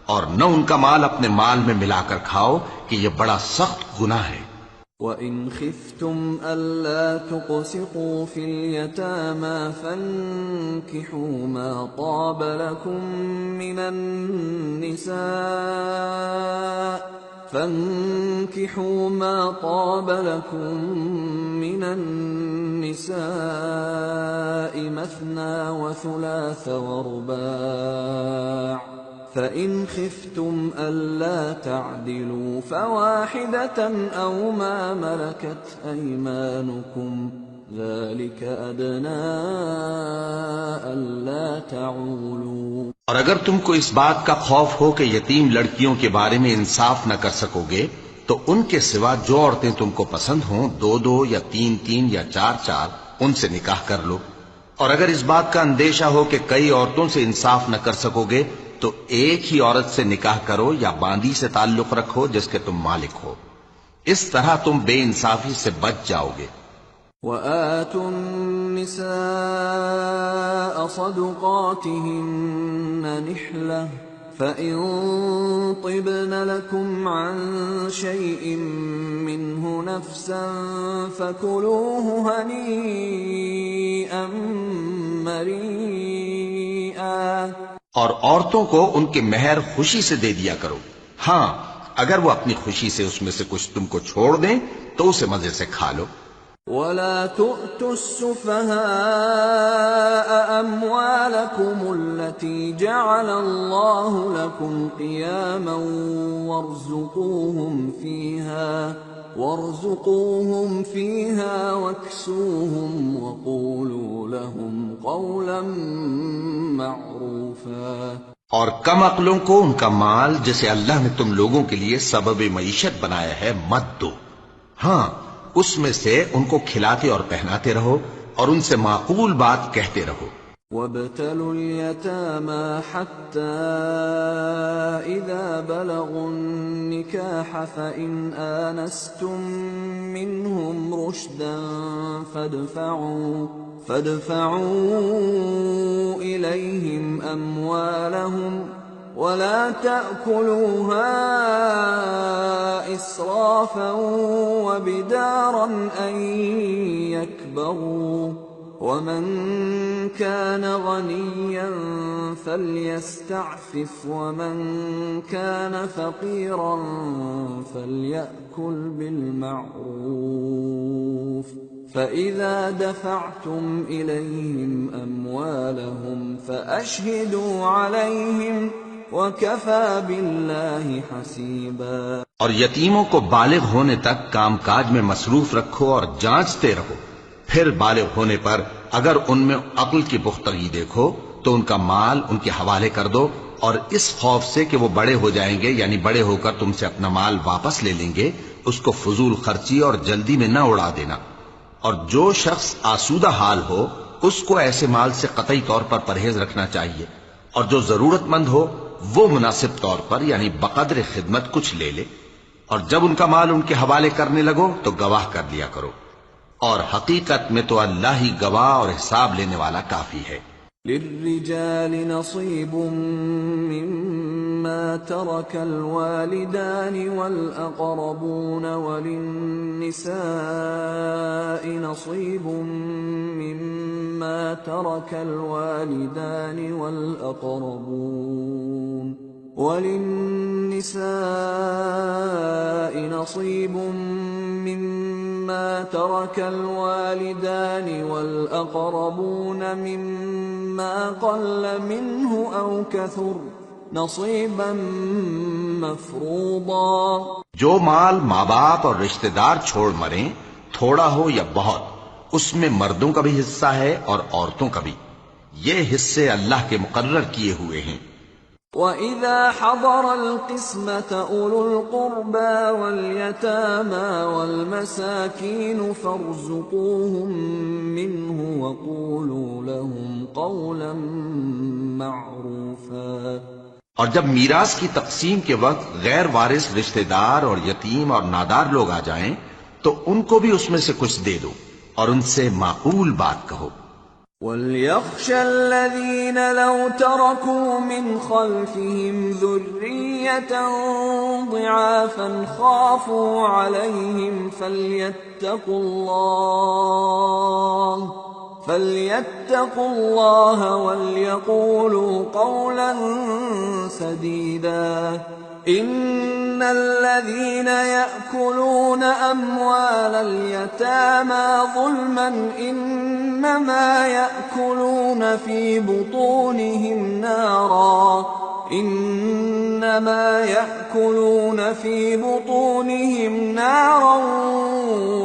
اور نہ ان کا مال اپنے مال میں ملا کر کھاؤ کہ یہ بڑا سخت گناہ ہے۔ وَإِنْ خِفْتُمْ أَلَّا تُقْسِطُوا فِي الْيَتَامَى فَانكِحُوا مَا طَابَ لَكُم من النساء مثنى وثلاث ورباع فإن خفتم ألا تعدلوا فواحدة أو ما ملكت أيمانكم ذلك أدنى ألا تعولوا۔ اور اگر تم کو اس بات کا خوف ہو کہ یتیم لڑکیوں کے بارے میں انصاف نہ کر سکو گے تو ان کے سوا جو عورتیں تم کو پسند ہوں، 2 یا 3 یا 4 ان سے نکاح کر لو۔ اور اگر اس بات کا اندیشہ ہو کہ کئی عورتوں سے انصاف نہ کر سکو گے تو ایک ہی عورت سے نکاح کرو یا باندی سے تعلق رکھو جس کے تم مالک ہو، اس طرح تم بے انصافی سے بچ جاؤ گے۔ وَآتُوا النِّسَاءَ صَدُقَاتِهِنَّ نِحْلَةً فَإِن طِبْنَ لَكُمْ عَن شَيْءٍ مِّنْهُ نَفْسًا فَكُلُوهُ هَنِيئًا مَّرِيئًا۔ اور عورتوں کو ان کے مہر خوشی سے دے دیا کرو، ہاں اگر وہ اپنی خوشی سے اس میں سے کچھ تم کو چھوڑ دیں تو اسے مزے سے کھا لو۔ وَلَا تُؤْتُوا السُّفَهَاءَ أَمْوَالَكُمُ الَّتِي جَعَلَ اللَّهُ لَكُمْ قِيَامًا وَارْزُقُوهُمْ فِيهَا وَاكْسُوهُمْ وَقُولُوا لَهُمْ قَوْلًا مَّعْرُوفًا۔ اور کم عقلوں کو ان کا مال جسے اللہ نے تم لوگوں کے لیے سبب معیشت بنایا ہے مت دو، ہاں اس میں سے ان کو کھلاتے اور پہناتے رہو اور ان سے معقول بات کہتے رہو۔ وَابْتَلُوا الْيَتَامَى حَتَّى إِذَا بَلَغُوا النِّكَاحَ فَإِنْ آنَسْتُم مِّنْهُمْ رُشْدًا فَادْفَعُوا إِلَيْهِمْ أَمْوَالَهُمْ وَلَا تَأْكُلُوهَا إِسْرَافًا وَبِدَارًا أَن يَكْبَرُوا وَمَن كَانَ غَنِيًّا فَلْيَسْتَعْفِفْ وَمَن كَانَ فَقِيرًا فَلْيَأْكُلْ بِالْمَعْرُوفِ فَإِذَا دَفَعْتُمْ إِلَيْهِمْ أَمْوَالَهُمْ فَأَشْهِدُوا عَلَيْهِمْ وَكَفَى بِاللَّهِ حَسِيبًا۔ اور یتیموں کو بالغ ہونے تک کام کاج میں مصروف رکھو اور جانچتے رہو، پھر بالغ ہونے پر اگر ان میں عقل کی پختگی دیکھو تو ان کا مال ان کے حوالے کر دو، اور اس خوف سے کہ وہ بڑے ہو جائیں گے، یعنی بڑے ہو کر تم سے اپنا مال واپس لے لیں گے، اس کو فضول خرچی اور جلدی میں نہ اڑا دینا، اور جو شخص آسودہ حال ہو اس کو ایسے مال سے قطعی طور پر پرہیز رکھنا چاہیے، اور جو ضرورت مند ہو وہ مناسب طور پر یعنی بقدر خدمت کچھ لے لے، اور جب ان کا مال ان کے حوالے کرنے لگو تو گواہ کر لیا کرو، اور حقیقت میں تو اللہ ہی گواہ اور حساب لینے والا کافی ہے۔ للرجال نصيب مما ترك الوالدان والأقربون وللنساء نصيب مما ترك الوالدان والأقربون مما قل منه أو كثر نصيبا مفروضا۔ جو مال ماں باپ اور رشتہ دار چھوڑ مریں، تھوڑا ہو یا بہت، اس میں مردوں کا بھی حصہ ہے اور عورتوں کا بھی، یہ حصے اللہ کے مقرر کیے ہوئے ہیں۔ وَإِذَا حَضَرَ الْقِسْمَةَ أُولُو الْقُرْبَى وَالْيَتَامَى وَالْمَسَاكِينُ فَارْزُقُوهُم مِّنْهُ وَقُولُوا لَهُمْ قَوْلًا مَّعْرُوفًا۔ اور جب میراث کی تقسیم کے وقت غیر وارث رشتہ دار اور یتیم اور نادار لوگ آ جائیں تو ان کو بھی اس میں سے کچھ دے دو اور ان سے معقول بات کہو۔ وَلْيَخْشَ الَّذِينَ لَوْ تَرَكُوا مِنْ خَلْفِهِمْ ذُرِّيَّةً ضِعَافًا خَافُوا عَلَيْهِمْ فَلْيَتَّقُوا اللَّهَ وَلْيَقُولُوا قَوْلًا سَدِيدًا۔ إِنَّ الَّذِينَ يَأْكُلُونَ أَمْوَالَ الْيَتَامَى ظُلْمًا إِنَّمَا يَأْكُلُونَ فِي بُطُونِهِمْ نَارًا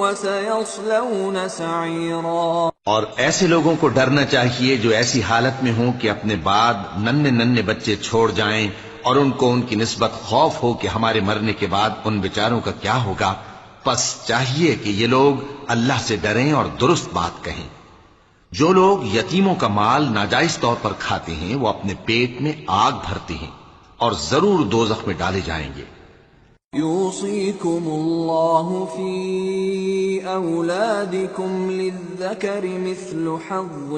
وَسَيَصْلَوْنَ سَعِيرًا۔ اور ایسے لوگوں کو ڈرنا چاہیے جو ایسی حالت میں ہوں کہ اپنے بعد ننھے بچے چھوڑ جائیں اور ان کو ان کی نسبت خوف ہو کہ ہمارے مرنے کے بعد ان بیچاروں کا کیا ہوگا، پس چاہیے کہ یہ لوگ اللہ سے ڈریں اور درست بات کہیں۔ جو لوگ یتیموں کا مال ناجائز طور پر کھاتے ہیں وہ اپنے پیٹ میں آگ بھرتے ہیں اور ضرور دوزخ میں ڈالے جائیں گے۔ يوصيكم الله في أولادكم للذكر مثل حظ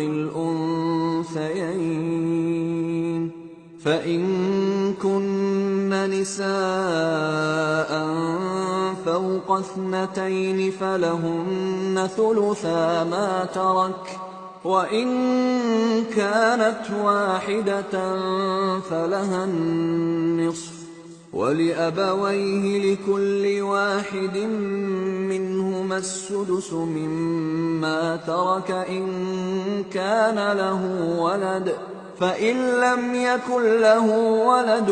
الأنثيين، فإن كن نساء فوق 2 فلهن ثلثا ما ترك، وإن كانت واحدة فلها النصف، وَلِأَبَوَيْهِ لِكُلِّ وَاحِدٍ مِّنْهُمَا السُّدُسُ مِمَّا تَرَكَ إِن كَانَ لَهُ وَلَدٌ، فَإِن لَّمْ يَكُن لَّهُ وَلَدٌ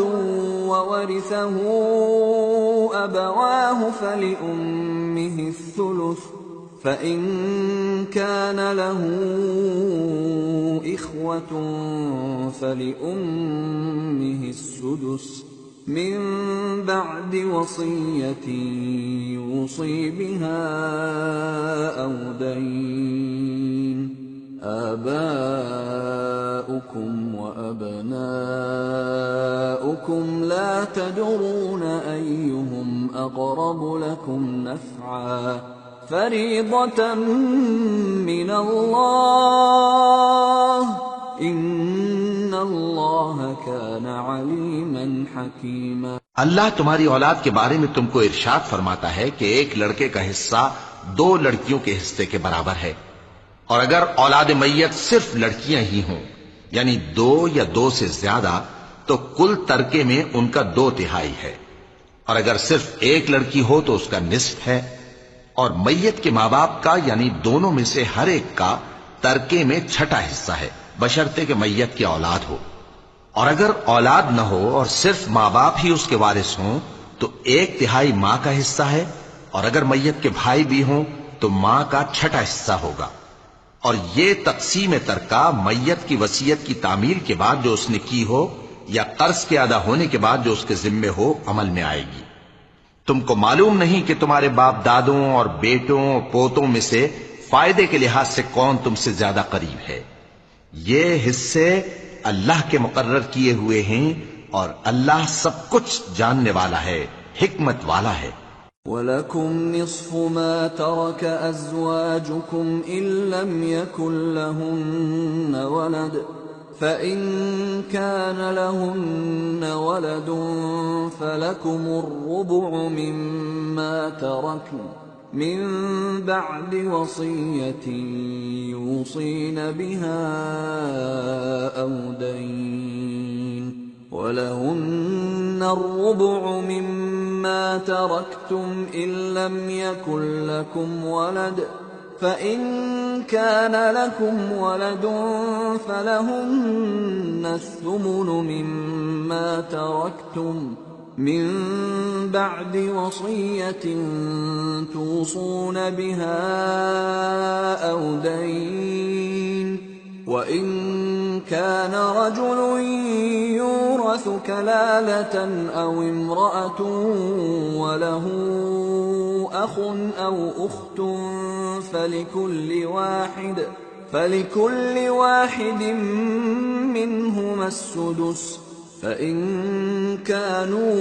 وَوَرِثَهُ أَبَوَاهُ فَلِأُمِّهِ الثُّلُثُ، فَإِن كَانَ لَهُ إِخْوَةٌ فَلِأُمِّهِ السُّدُسُ من بعد وصية يوصي بها أو دين۔ آباؤكم وأبناؤكم لا تدرون أيهم أقرب لكم نفعا، فريضة من الله، ان اللہ کان علیما حکیما۔ اللہ تمہاری اولاد کے بارے میں تم کو ارشاد فرماتا ہے کہ ایک لڑکے کا حصہ 2 لڑکیوں کے حصے کے برابر ہے، اور اگر اولاد میت صرف لڑکیاں ہی ہوں یعنی 2 یا 2 سے زیادہ تو کل ترکے میں ان کا 2/3 ہے، اور اگر صرف ایک لڑکی ہو تو اس کا نصف ہے، اور میت کے ماں باپ کا یعنی دونوں میں سے ہر ایک کا ترکے میں 6واں حصہ ہے، بشرطے کہ میت کی اولاد ہو، اور اگر اولاد نہ ہو اور صرف ماں باپ ہی اس کے وارث ہوں تو 1/3 ماں کا حصہ ہے، اور اگر میت کے بھائی بھی ہوں تو ماں کا 6واں حصہ ہوگا۔ اور یہ تقسیم ترکہ میت کی وصیت کی تعمیل کے بعد جو اس نے کی ہو یا قرض کے ادا ہونے کے بعد جو اس کے ذمے ہو عمل میں آئے گی۔ تم کو معلوم نہیں کہ تمہارے باپ دادوں اور بیٹوں اور پوتوں میں سے فائدے کے لحاظ سے کون تم سے زیادہ قریب ہے؟ یہ حصے اللہ کے مقرر کیے ہوئے ہیں اور اللہ سب کچھ جاننے والا ہے، حکمت والا ہے۔ وَلَكُمْ نِصْفُ مَا تَرَكَ أَزْوَاجُكُمْ إِن لَّمْ يَكُن لَّهُنَّ وَلَدٌ فَإِن كَانَ لَهُنَّ وَلَدٌ فَلَكُمُ الرُّبُعُ مِمَّا تَرَكْنَ مِن بَعْدِ وَصِيَّةٍ يُوصِينَ بِهَا أَوْ دَيْنٍ وَلَهُنَّ الرُّبُعُ مِمَّا تَرَكْتُمْ إِن لَّمْ يَكُن لَّكُمْ وَلَدٌ فَإِن كَانَ لَكُمْ وَلَدٌ فَلَهُنَّ الثُّمُنُ مِمَّا تَرَكْتُمْ مِن بَعْدِ وَصِيَّةٍ تُوصُونَ بِهَا أَوْ دَيْنٍ وَإِن كَانَ رَجُلٌ يُورَثُ كَلَالَةً أَوْ امْرَأَةٌ وَلَهُ أَخٌ أَوْ أُخْتٌ فَلِكُلِّ واحد مِّنْهُمَا السُّدُسُ فَإِن كَانُوا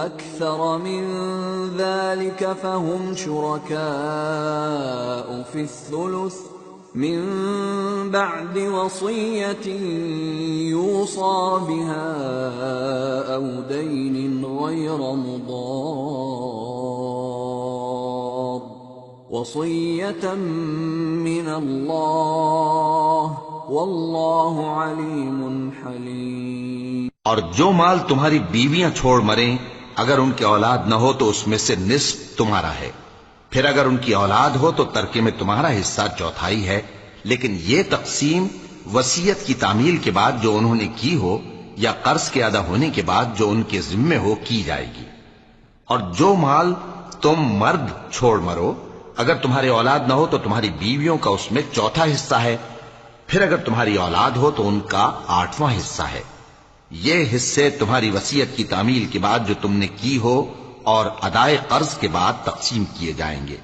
أَكْثَرَ مِن ذَلِكَ فَهُمْ شُرَكَاءُ فِي الثُّلُثِ من بعد وصية يوصى بها أو دين غير مضار وصية من الله والله عليم حليم۔ اور جو مال تمہاری بیویاں چھوڑ مریں اگر ان کی اولاد نہ ہو تو اس میں سے نصف تمہارا ہے، پھر اگر ان کی اولاد ہو تو ترکے میں تمہارا حصہ چوتھائی ہے، لیکن یہ تقسیم وصیت کی تعمیل کے بعد جو انہوں نے کی ہو یا قرض کے ادا ہونے کے بعد جو ان کے ذمے ہو کی جائے گی۔ اور جو مال تم مرد چھوڑ مرو اگر تمہاری اولاد نہ ہو تو تمہاری بیویوں کا اس میں چوتھا حصہ ہے، پھر اگر تمہاری اولاد ہو تو ان کا 8واں حصہ ہے۔ یہ حصے تمہاری وصیت کی تعمیل کے بعد جو تم نے کی ہو اور ادائے قرض کے بعد تقسیم کیے جائیں گے۔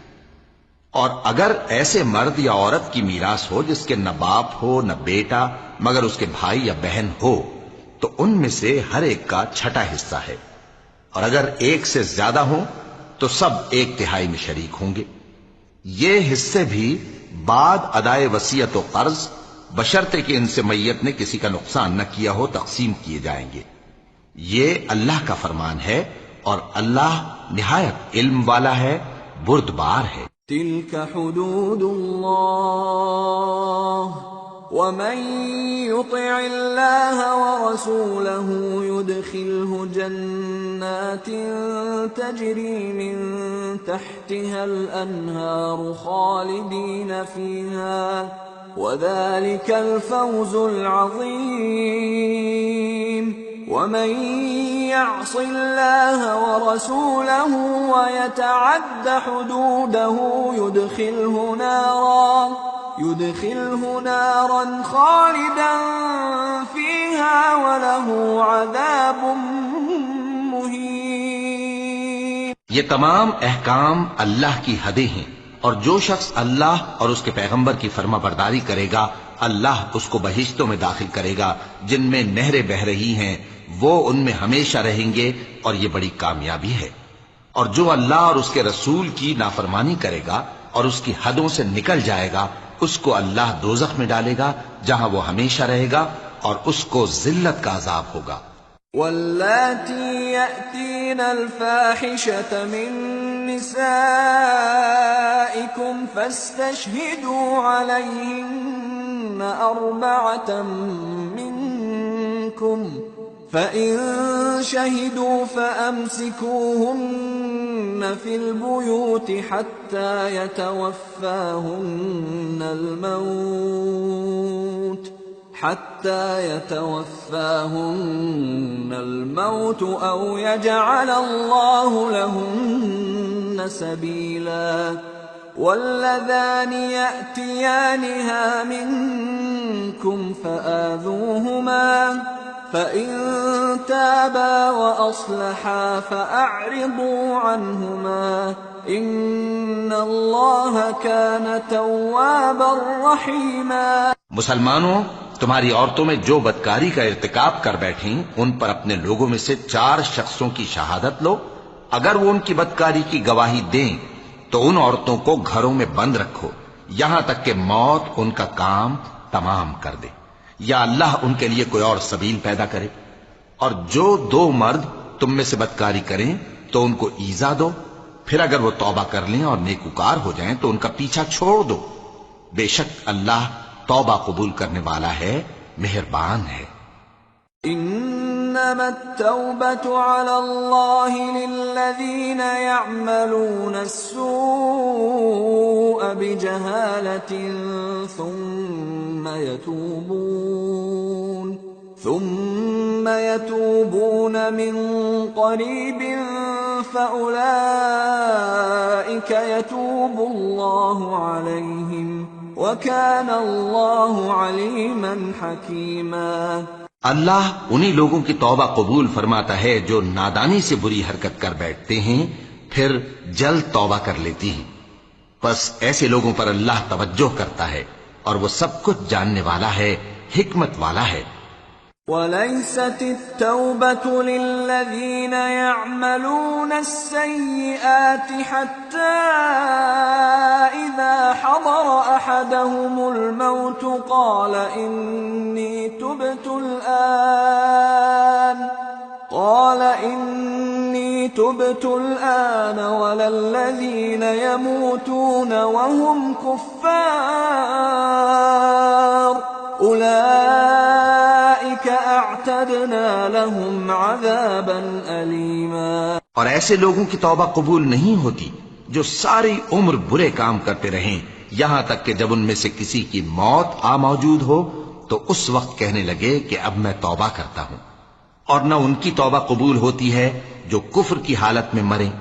اور اگر ایسے مرد یا عورت کی میراث ہو جس کے نہ باپ ہو نہ بیٹا مگر اس کے بھائی یا بہن ہو تو ان میں سے ہر ایک کا چھٹا حصہ ہے، اور اگر ایک سے زیادہ ہوں تو سب 1/3 میں شریک ہوں گے۔ یہ حصے بھی بعد ادائے وصیت و قرض بشرطے کہ ان سے میت نے کسی کا نقصان نہ کیا ہو تقسیم کیے جائیں گے۔ یہ اللہ کا فرمان ہے اور اللہ نہایت علم والا ہے، بردبار ہے۔ تِلْكَ حُدُودُ اللَّهِ وَمَن يُطِعِ اللَّهَ وَرَسُولَهُ يُدْخِلْهُ جَنَّاتٍ تَجْرِي مِن تَحْتِهَا الْأَنْهَارُ خَالِدِينَ فِيهَا وَذَلِكَ الْفَوْزُ الْعَظِيمُ۔ وَمَن يَعْصِ اللَّهَ وَرَسُولَهُ وَيَتَعَدَّ حُدُودَهُ يُدْخِلْهُ نَارًا خَالِدًا فِيهَا وَلَهُ عَذَابٌ مُّهِينٌ۔ یہ تمام احکام اللہ کی حدیں ہیں، اور جو شخص اللہ اور اس کے پیغمبر کی فرما برداری کرے گا اللہ اس کو بہشتوں میں داخل کرے گا جن میں نہریں بہہ رہی ہیں، وہ ان میں ہمیشہ رہیں گے، اور یہ بڑی کامیابی ہے۔ اور جو اللہ اور اس کے رسول کی نافرمانی کرے گا اور اس کی حدوں سے نکل جائے گا اس کو اللہ دوزخ میں ڈالے گا جہاں وہ ہمیشہ رہے گا اور اس کو ذلت کا عذاب ہوگا۔ واللاتی یأتین الفاحشة من نسائکم فاستشہدوا علیہن 4 منکم فَإِن شَهِدُوا فَأَمْسِكُوهُنَّ فِي الْبُيُوتِ حَتَّى يَتَوَفَّاهُنَّ الْمَوْتُ أَوْ يَجْعَلَ اللَّهُ لَهُنَّ سَبِيلًا۔ وَاللَّذَانِ يَأْتِيَانِهَا مِنكُمْ فَآذُوهُمَا فإن تابا وأصلحا فأعرضوا عنهما إن الله كان توابا رحيما۔ مسلمانوں، تمہاری عورتوں میں جو بدکاری کا ارتکاب کر بیٹھیں ان پر اپنے لوگوں میں سے 4 شخصوں کی شہادت لو۔ اگر وہ ان کی بدکاری کی گواہی دیں تو ان عورتوں کو گھروں میں بند رکھو یہاں تک کہ موت ان کا کام تمام کر دے یا اللہ ان کے لیے کوئی اور سبیل پیدا کرے۔ اور جو 2 مرد تم میں سے بدکاری کریں تو ان کو ایذا دو، پھر اگر وہ توبہ کر لیں اور نیکوکار ہو جائیں تو ان کا پیچھا چھوڑ دو، بے شک اللہ توبہ قبول کرنے والا ہے، مہربان ہے۔ انما التوبة على الله للذين يعملون السوء بجهالة ثم يتوبون من قريب فأولئك يتوب الله عليهم وَكَانَ اللَّهُ عَلِيمًا حَكِيمًا۔ اللہ انہی لوگوں کی توبہ قبول فرماتا ہے جو نادانی سے بری حرکت کر بیٹھتے ہیں پھر جلد توبہ کر لیتی ہیں، پس ایسے لوگوں پر اللہ توجہ کرتا ہے اور وہ سب کچھ جاننے والا ہے، حکمت والا ہے۔ وَلَيْسَتِ التَّوْبَةُ لِلَّذِينَ يَعْمَلُونَ السَّيِّئَاتِ حَتَّى إِذَا حَضَرَ أَحَدَهُمُ الْمَوْتُ قَالَ إِنِّي تُبْتُ الْآنَ وَلَا الَّذِينَ يَمُوتُونَ وَهُمْ كُفَّارٌ أُولَئِكَ اعتدنا لهم عذابا أليما۔ اور ایسے لوگوں کی توبہ قبول نہیں ہوتی جو ساری عمر برے کام کرتے رہیں یہاں تک کہ جب ان میں سے کسی کی موت آ موجود ہو تو اس وقت کہنے لگے کہ اب میں توبہ کرتا ہوں، اور نہ ان کی توبہ قبول ہوتی ہے جو کفر کی حالت میں مریں۔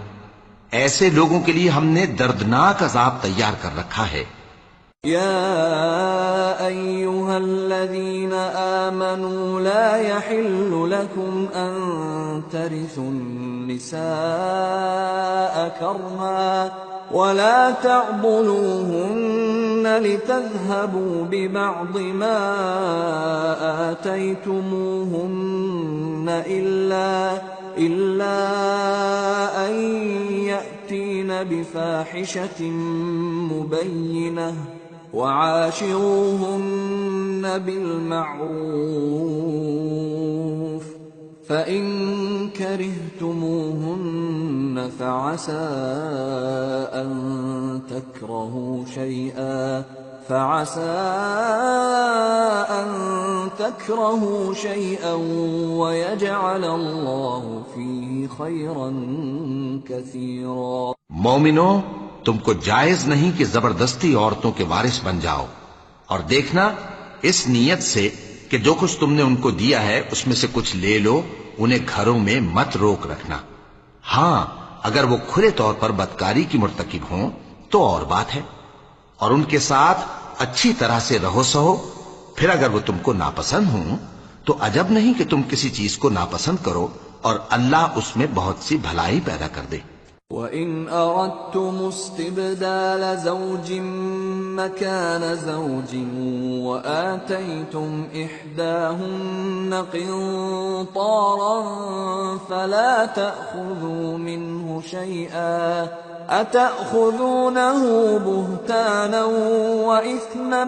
ایسے لوگوں کے لیے ہم نے دردناک عذاب تیار کر رکھا ہے۔ يا أيها الذين آمنوا لا يحل لكم أن ترثوا النساء كرها ولا تعضلوهن لتذهبوا ببعض ما آتيتموهن إلا أن يأتين بفاحشة مبينة وعاشروهن بالمعروف فإن كرهتموهن فعسى أن تكرهوا شيئا ويجعل الله فيه خيرا كثيرا۔ مومنو، تم کو جائز نہیں کہ زبردستی عورتوں کے وارث بن جاؤ، اور دیکھنا اس نیت سے کہ جو کچھ تم نے ان کو دیا ہے اس میں سے کچھ لے لو، انہیں گھروں میں مت روک رکھنا۔ ہاں، اگر وہ کھلے طور پر بدکاری کی مرتکب ہوں تو اور بات ہے، اور ان کے ساتھ اچھی طرح سے رہو سہو۔ پھر اگر وہ تم کو ناپسند ہوں تو عجب نہیں کہ تم کسی چیز کو ناپسند کرو اور اللہ اس میں بہت سی بھلائی پیدا کر دے۔ وَإِنْ أَرَدْتُمُ اسْتِبْدَالَ زَوْجٍ مَّكَانَ زَوْجٍ وَآتَيْتُمْ إِحْدَاهُنَّ قِنطَارًا فَلَا تَأْخُذُوا مِنْهُ شَيْئًا أَتَأْخُذُونَهُ بُهْتَانًا وَإِثْمًا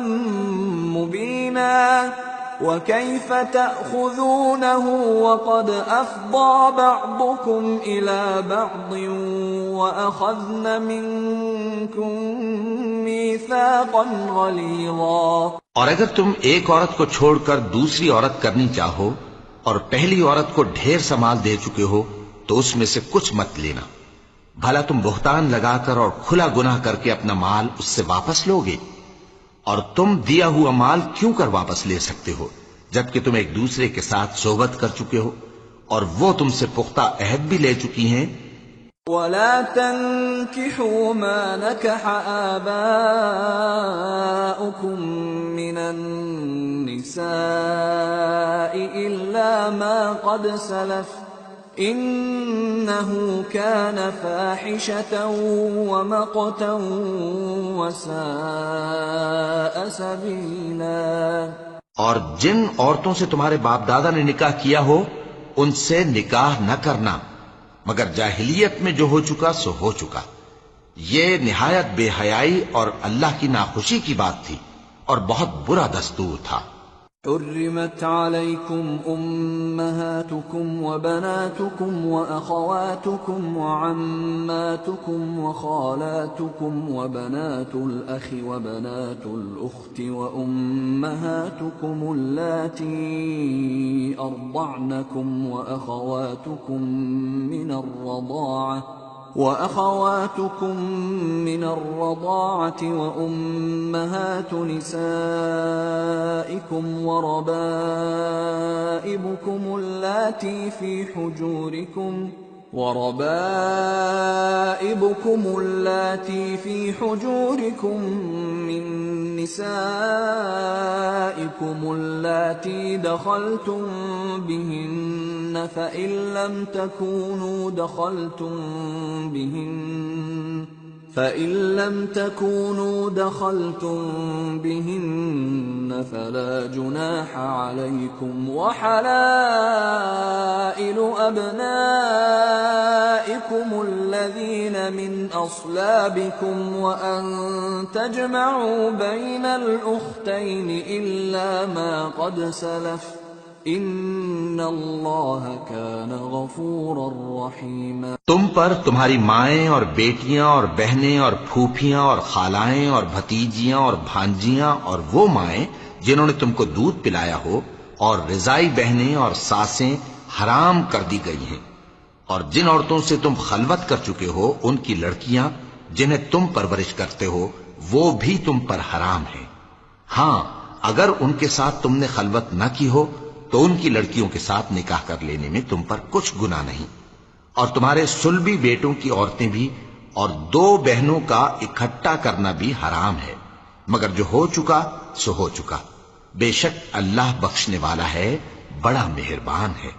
مُّبِينًا وَكَيْفَ تَأْخُذُونَهُ وَقَدْ أَفْضَىٰ بَعْضُكُمْ إِلَىٰ بَعْضٍ وَأَخَذْنَ مِنكُم مِّيثَاقًا غَلِيظًا۔ اور اگر تم ایک عورت کو چھوڑ کر دوسری عورت کرنی چاہو اور پہلی عورت کو ڈھیر سا مال دے چکے ہو تو اس میں سے کچھ مت لینا، بھلا تم بہتان لگا کر اور کھلا گناہ کر کے اپنا مال اس سے واپس لوگے؟ اور تم دیا ہوا مال کیوں کر واپس لے سکتے ہو جبکہ تم ایک دوسرے کے ساتھ صحبت کر چکے ہو اور وہ تم سے پختہ عہد بھی لے چکی ہیں؟ ولا تنكحوا ما نكح آباؤكم من النساء إلا ما قد سلف إنه كان فاحشة ومقتا وساء سبيلا۔ اور جن عورتوں سے تمہارے باپ دادا نے نکاح کیا ہو ان سے نکاح نہ کرنا مگر جاہلیت میں جو ہو چکا سو ہو چکا، یہ نہایت بے حیائی اور اللہ کی ناخوشی کی بات تھی اور بہت برا دستور تھا۔ حرمت عليكم أمهاتكم وبناتكم وأخواتكم وعماتكم وخالاتكم وبنات الأخ وبنات الأخت وأمهاتكم اللاتي أرضعنكم وأخواتكم من الرضاعة وأمهات نسائكم وربائبكم اللاتي في حجوركم من نسائكم اللاتي دخلتم بهن فإن لم تكونوا دخلتم بهن فلا جناح عليكم وحلائل أبنائكم الذين من أصلابكم وأن تجمعوا بين الأختين إلا ما قد سلف ان اللہ کان غفورا رحیما۔ تم پر تمہاری مائیں اور بیٹیاں اور بہنیں اور پھوپھیاں اور خالائیں اور بھتیجیاں اور بھانجیاں اور وہ مائیں جنہوں نے تم کو دودھ پلایا ہو اور رضائی بہنیں اور ساسیں حرام کر دی گئی ہیں، اور جن عورتوں سے تم خلوت کر چکے ہو ان کی لڑکیاں جنہیں تم پرورش کرتے ہو وہ بھی تم پر حرام ہیں۔ ہاں اگر ان کے ساتھ تم نے خلوت نہ کی ہو تو ان کی لڑکیوں کے ساتھ نکاح کر لینے میں تم پر کچھ گناہ نہیں، اور تمہارے صلبی بیٹوں کی عورتیں بھی اور دو بہنوں کا اکٹھا کرنا بھی حرام ہے، مگر جو ہو چکا سو ہو چکا، بے شک اللہ بخشنے والا ہے، بڑا مہربان ہے۔